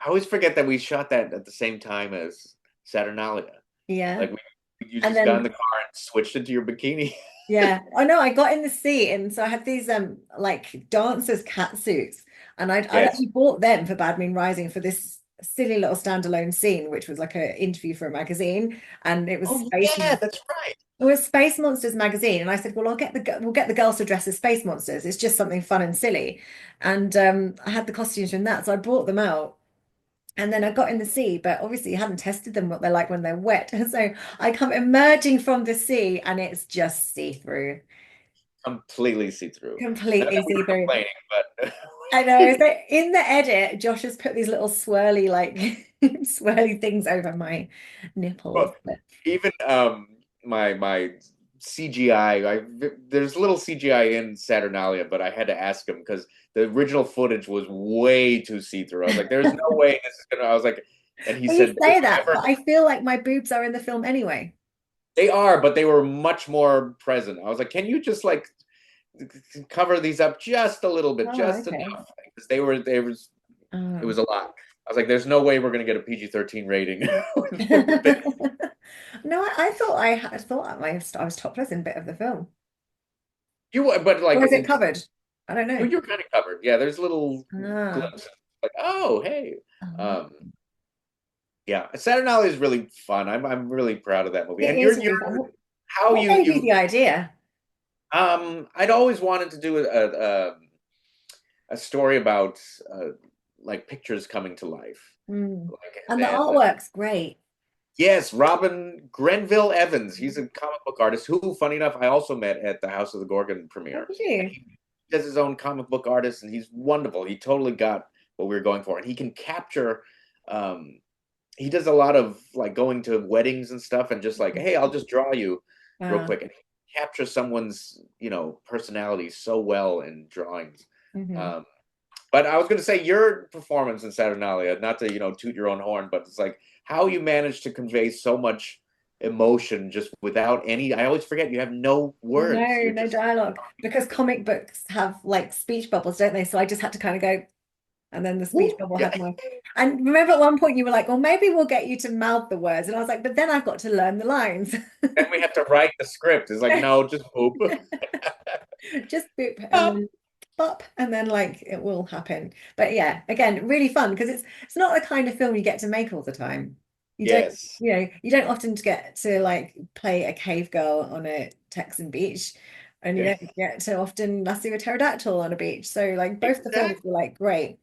Speaker 2: I always forget that we shot that at the same time as Saturnalia.
Speaker 1: yeah.
Speaker 2: Like you
Speaker 1: And
Speaker 2: just got in the
Speaker 1: then
Speaker 2: car and switched into your bikini.
Speaker 1: yeah. Oh no, I got in the seat, and so I had these like dancers cat suits, and I'd
Speaker 2: Yes.
Speaker 1: actually bought them for Bad Moon Rising for this silly little standalone scene, which was like an interview for a magazine, and
Speaker 2: Oh yeah, that's right.
Speaker 1: it was Space Monsters magazine, and I said, well, we'll get the girls to dress as space monsters. It's just something fun and silly, and I had the costumes from that, so I brought them out. And then I got in the sea, but obviously I hadn't tested them what they're like when they're wet. So I come emerging from the sea and it's just see-through.
Speaker 2: Completely see through. Not
Speaker 1: Completely
Speaker 2: that we
Speaker 1: see
Speaker 2: were
Speaker 1: through.
Speaker 2: complaining, but
Speaker 1: I know. So in the edit, Josh has put these little swirly, like swirly things over my nipples.
Speaker 2: well, even my CGI, there's little CGI in Saturnalia, but I had to ask him because the original footage was way too see through. I was like, "There's no way this is gonna." I was like, and he
Speaker 1: Well, you
Speaker 2: said, "If
Speaker 1: say that,
Speaker 2: ever
Speaker 1: but I feel like my boobs are in the film anyway.
Speaker 2: they are, but they were much more present." I was like, "Can you just like cover these up just a little bit,
Speaker 1: Oh,
Speaker 2: just
Speaker 1: okay.
Speaker 2: enough?" Because they was it
Speaker 1: Oh.
Speaker 2: was a lot. I was like, "There's no way we're gonna get a PG-13 rating."
Speaker 1: No, I thought I was topless in a bit of the film.
Speaker 2: But like
Speaker 1: Or is it
Speaker 2: it's
Speaker 1: covered? I don't know.
Speaker 2: you're kind of covered. Yeah, there's little
Speaker 1: Ah.
Speaker 2: glimpses. Like, oh, hey.
Speaker 1: Oh.
Speaker 2: Um, yeah, Saturday Night is really fun. I'm really proud of that movie.
Speaker 1: It
Speaker 2: And
Speaker 1: is
Speaker 2: you're
Speaker 1: really fun.
Speaker 2: how
Speaker 1: What gave you the idea?
Speaker 2: I'd always wanted to do a story about like pictures coming to life.
Speaker 1: Mm.
Speaker 2: Like
Speaker 1: And the
Speaker 2: and
Speaker 1: artwork's great.
Speaker 2: yes, Robin Grenville Evans. He's a comic book artist who, funny enough, I also met at the House of the Gorgon
Speaker 1: How
Speaker 2: premiere.
Speaker 1: did
Speaker 2: And
Speaker 1: you?
Speaker 2: he does his own comic book artist, and he's wonderful. He totally got what we were going for, and he can capture. Um, he does a lot of like going to weddings and stuff, and just like, hey, I'll just draw you real
Speaker 1: Wow.
Speaker 2: quick, and he captures someone's personality so well in drawings.
Speaker 1: Hmm.
Speaker 2: Um, But I was going to say your performance in Saturnalia, not to toot your own horn, but it's like how you managed to convey so much emotion just without any. I always forget you have no words.
Speaker 1: No,
Speaker 2: You're
Speaker 1: no
Speaker 2: just
Speaker 1: dialogue. Because comic books have like speech bubbles, don't they? So I just had to kind of go, and then the speech bubble
Speaker 2: yeah.
Speaker 1: had my. And remember at one point you were like, well, maybe we'll get you to mouth the words. And I was like, but then I've got to learn the lines.
Speaker 2: Then we have to write the script. It's like no, just poop.
Speaker 1: Just boop and then pop, and then like it will happen. But yeah, again, really fun because it's not the kind of film you get to make all the time. You don't,
Speaker 2: Yes.
Speaker 1: you don't often get to like play a cave girl on a Texan beach, and you
Speaker 2: Yeah.
Speaker 1: don't get to often lasso a pterodactyl on a beach. So like both the films
Speaker 2: Exactly.
Speaker 1: were like great.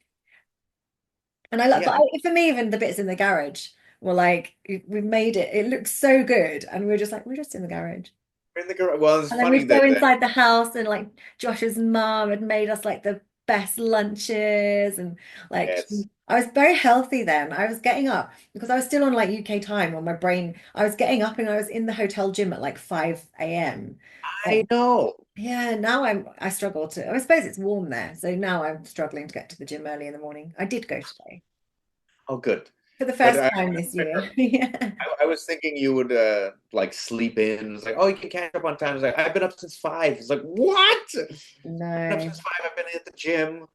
Speaker 1: And I love, but
Speaker 2: Yeah.
Speaker 1: for me, even the bits in the garage were like, we've made it. It looks so good. And we were just like, we're just in the garage.
Speaker 2: In the well, it's
Speaker 1: And then
Speaker 2: funny
Speaker 1: we'd go
Speaker 2: that
Speaker 1: inside the house and like Josh's mum had made us like the best lunches and like
Speaker 2: yes,
Speaker 1: I was very healthy then. I was getting up because I was still on like UK time on my brain. I was getting up and I was in the hotel gym at like 5 a.m.
Speaker 2: I
Speaker 1: Like,
Speaker 2: know.
Speaker 1: yeah, now I struggle to. I suppose it's warm there, so now I'm struggling to get to the gym early in the morning. I did go today
Speaker 2: Oh, good.
Speaker 1: for the
Speaker 2: But
Speaker 1: first time this year. Yeah.
Speaker 2: I was thinking you would like sleep in. It's like, oh, you can catch up on time. It's like, I've been up since 5. It's like, what? I've been up
Speaker 1: No.
Speaker 2: since 5. I've been at the gym.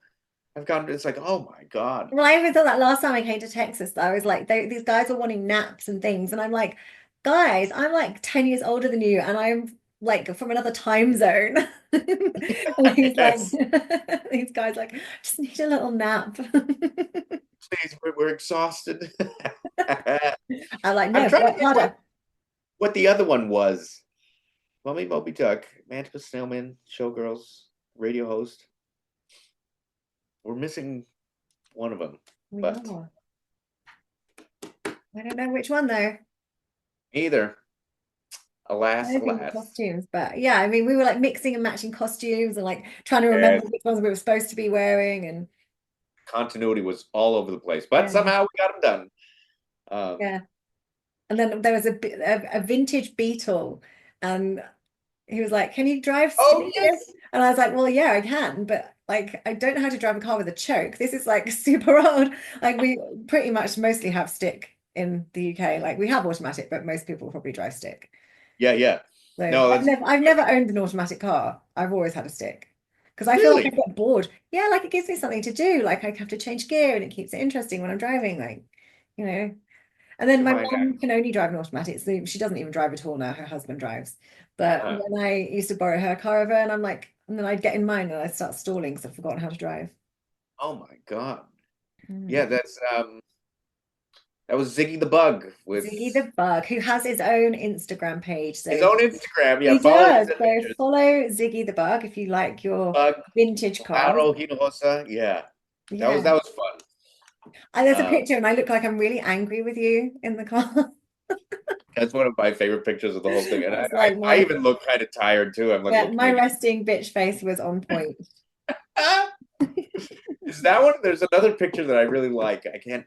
Speaker 2: I've gone. It's like, oh my God.
Speaker 1: Well, I even thought that last time I came to Texas, I was like, these guys were wanting naps and things. And I'm like, guys, I'm like 10 years older than you, and I'm like from another time zone. And he's like,
Speaker 2: Yes.
Speaker 1: these guys like, just need a little nap.
Speaker 2: Please, we're exhausted.
Speaker 1: I'm like,
Speaker 2: I'm
Speaker 1: no,
Speaker 2: trying to
Speaker 1: work
Speaker 2: think what
Speaker 1: harder.
Speaker 2: what the other one was. Mummy Moby Duck, Mantis Snowman, Showgirls, radio host. We're missing one of them,
Speaker 1: We
Speaker 2: but
Speaker 1: are. I don't know which one though.
Speaker 2: either. Alas,
Speaker 1: Maybe the
Speaker 2: alas.
Speaker 1: costumes, but yeah, I mean, we were like mixing and matching costumes and like trying to remember
Speaker 2: Yes,
Speaker 1: which ones we were supposed to be wearing, and
Speaker 2: continuity was all over the place, but
Speaker 1: yeah,
Speaker 2: somehow we got them done.
Speaker 1: yeah. And then there was a vintage Beetle, and he was like, "Can you drive
Speaker 2: Oh
Speaker 1: stick
Speaker 2: yes,
Speaker 1: shift?" And I was like, "Well, yeah, I can, but like, I don't know how to drive a car with a choke. This is like super old. Like, we pretty much mostly have stick in the UK. Like, we have automatic, but most people probably drive stick.
Speaker 2: yeah, yeah.
Speaker 1: So
Speaker 2: No, that's
Speaker 1: I've never owned an automatic car. I've always had a stick because I feel like I
Speaker 2: really.
Speaker 1: get bored. Yeah, like it gives me something to do. Like I have to change gear, and it keeps it interesting when I'm driving. Like, you know. And then
Speaker 2: To
Speaker 1: my
Speaker 2: mind
Speaker 1: mum can only drive an automatic, so she doesn't even drive at all now. Her husband drives. But
Speaker 2: uh,
Speaker 1: when I used to borrow her car over, and I'm like, and then I'd get in mine and I'd start stalling because I've forgotten how to drive.
Speaker 2: oh my God. Yeah,
Speaker 1: Mm.
Speaker 2: that was Ziggy the Bug with
Speaker 1: Ziggy the Bug, who has his own Instagram page.
Speaker 2: his
Speaker 1: So
Speaker 2: own Instagram. Yeah,
Speaker 1: he
Speaker 2: follow
Speaker 1: does.
Speaker 2: his
Speaker 1: So
Speaker 2: adventures.
Speaker 1: follow Ziggy the Bug if you like your
Speaker 2: Bug,
Speaker 1: vintage cars.
Speaker 2: Aro Hinojosa. Yeah,
Speaker 1: Yeah.
Speaker 2: that was fun.
Speaker 1: And there's a
Speaker 2: Um,
Speaker 1: picture, and I look like I'm really angry with you in the car.
Speaker 2: that's one of my favorite pictures of the whole thing, and
Speaker 1: That's like
Speaker 2: I
Speaker 1: my
Speaker 2: even look kind of tired too. I'm like
Speaker 1: yeah,
Speaker 2: looking
Speaker 1: my
Speaker 2: at you.
Speaker 1: resting bitch face was on point.
Speaker 2: Is that one? There's another picture that I really like. I can't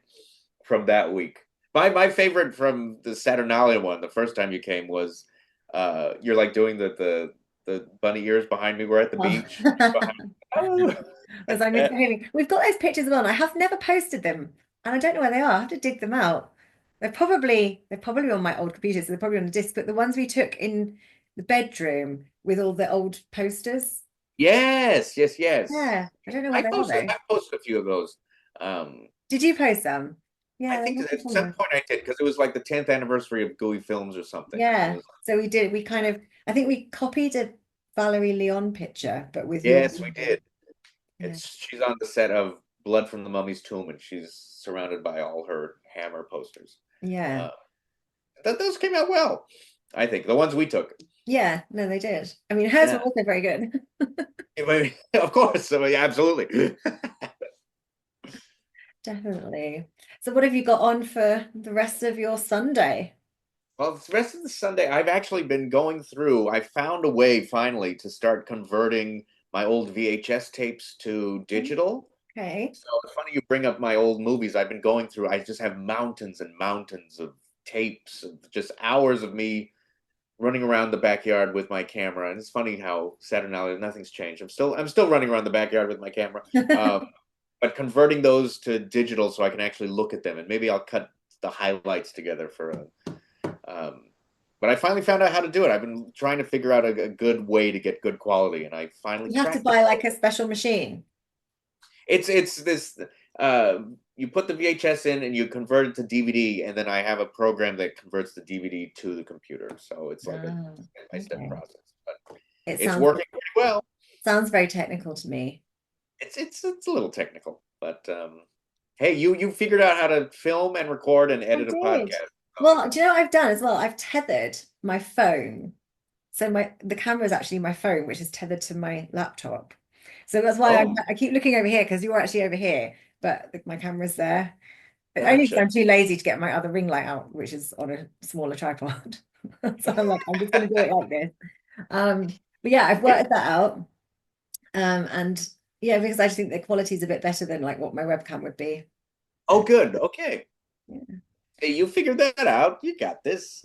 Speaker 2: from that week. My favorite from the Saturnalia one, the first time you came was you're like doing the bunny ears behind me. We're at the beach. You're behind.
Speaker 1: As I'm misbehaving. We've got those pictures on. I have never posted them, and I don't know where they are. I have to dig them out. They're probably on my old computer, so they're probably on the disk. But the ones we took in the bedroom with all the old posters,
Speaker 2: Yes, yes, yes.
Speaker 1: yeah, I don't know where they are though.
Speaker 2: I posted a few of those. Um,
Speaker 1: Did you post them?
Speaker 2: I
Speaker 1: Yeah, they
Speaker 2: think
Speaker 1: must be
Speaker 2: at some
Speaker 1: somewhere.
Speaker 2: point I did because it was like the 10th anniversary of Gooey Films or something, and it
Speaker 1: Yeah,
Speaker 2: was
Speaker 1: so we did. We kind of, I think we copied a Valerie Leon picture, but with your,
Speaker 2: yes, we did.
Speaker 1: yeah,
Speaker 2: She's on the set of Blood from the Mummy's Tomb, and she's surrounded by all her Hammer posters.
Speaker 1: yeah.
Speaker 2: Uh, those came out well, I think. The ones we took.
Speaker 1: Yeah, no, they did. I mean, hers were
Speaker 2: Yeah,
Speaker 1: also very good.
Speaker 2: of course. I mean, absolutely.
Speaker 1: Definitely. So what have you got on for the rest of your Sunday?
Speaker 2: Well, the rest of the Sunday, I've actually been going through. I found a way finally to start converting my old VHS tapes to digital.
Speaker 1: Okay.
Speaker 2: So it's funny you bring up my old movies. I've been going through, I just have mountains and mountains of tapes of just hours of me running around the backyard with my camera. And it's funny how Saturnalia, nothing's changed. I'm still running around the backyard with my camera. Um, but converting those to digital so I can actually look at them, and maybe I'll cut the highlights together for a. But I finally found out how to do it. I've been trying to figure out a good way to get good quality, and I finally
Speaker 1: You have to
Speaker 2: cracked
Speaker 1: buy
Speaker 2: it.
Speaker 1: like a special machine.
Speaker 2: It's this. You put the VHS in and you convert it to DVD, and then I have a program that converts the DVD to the computer. So it's like a
Speaker 1: Oh,
Speaker 2: step-by-step
Speaker 1: okay.
Speaker 2: process, but
Speaker 1: It
Speaker 2: it's working pretty well.
Speaker 1: sounds very technical to me.
Speaker 2: It's a little technical, but hey, you figured out how to film and record and
Speaker 1: I
Speaker 2: edit a
Speaker 1: did.
Speaker 2: podcast.
Speaker 1: Well, do you know what I've done as well? I've tethered my phone. So the camera is actually my phone, which is tethered to my laptop. So that's why
Speaker 2: Oh,
Speaker 1: I keep looking over here because you're actually over here, but my camera's there. But only because
Speaker 2: gotcha.
Speaker 1: I'm too lazy to get my other ring light out, which is on a smaller tripod. So I'm like, I'm just going to do it like this. Um, but yeah, I've worked that out. And yeah, because I just think the quality is a bit better than like what my webcam would be.
Speaker 2: Oh, good. Okay.
Speaker 1: Yeah.
Speaker 2: Hey, you figured that out. You got this.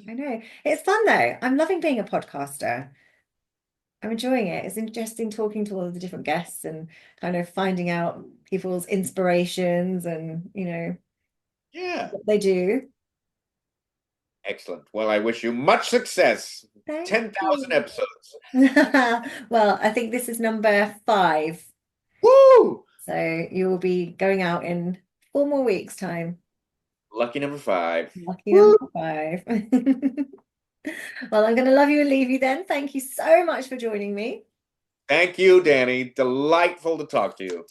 Speaker 1: I know. It's fun though. I'm loving being a podcaster. I'm enjoying it. It's interesting talking to all of the different guests and kind of finding out people's inspirations and,
Speaker 2: Yeah.
Speaker 1: what they do.
Speaker 2: Excellent. Well, I wish you much success.
Speaker 1: Thank
Speaker 2: 10,000
Speaker 1: you.
Speaker 2: episodes.
Speaker 1: Well, I think this is number 5.
Speaker 2: Woo!
Speaker 1: So you will be going out in 4 more weeks' time.
Speaker 2: Lucky number 5.
Speaker 1: Lucky
Speaker 2: Woo!
Speaker 1: number 5. Well, I'm going to love you and leave you then. Thank you so much for joining me.
Speaker 2: Thank you, Danny. Delightful to talk to you.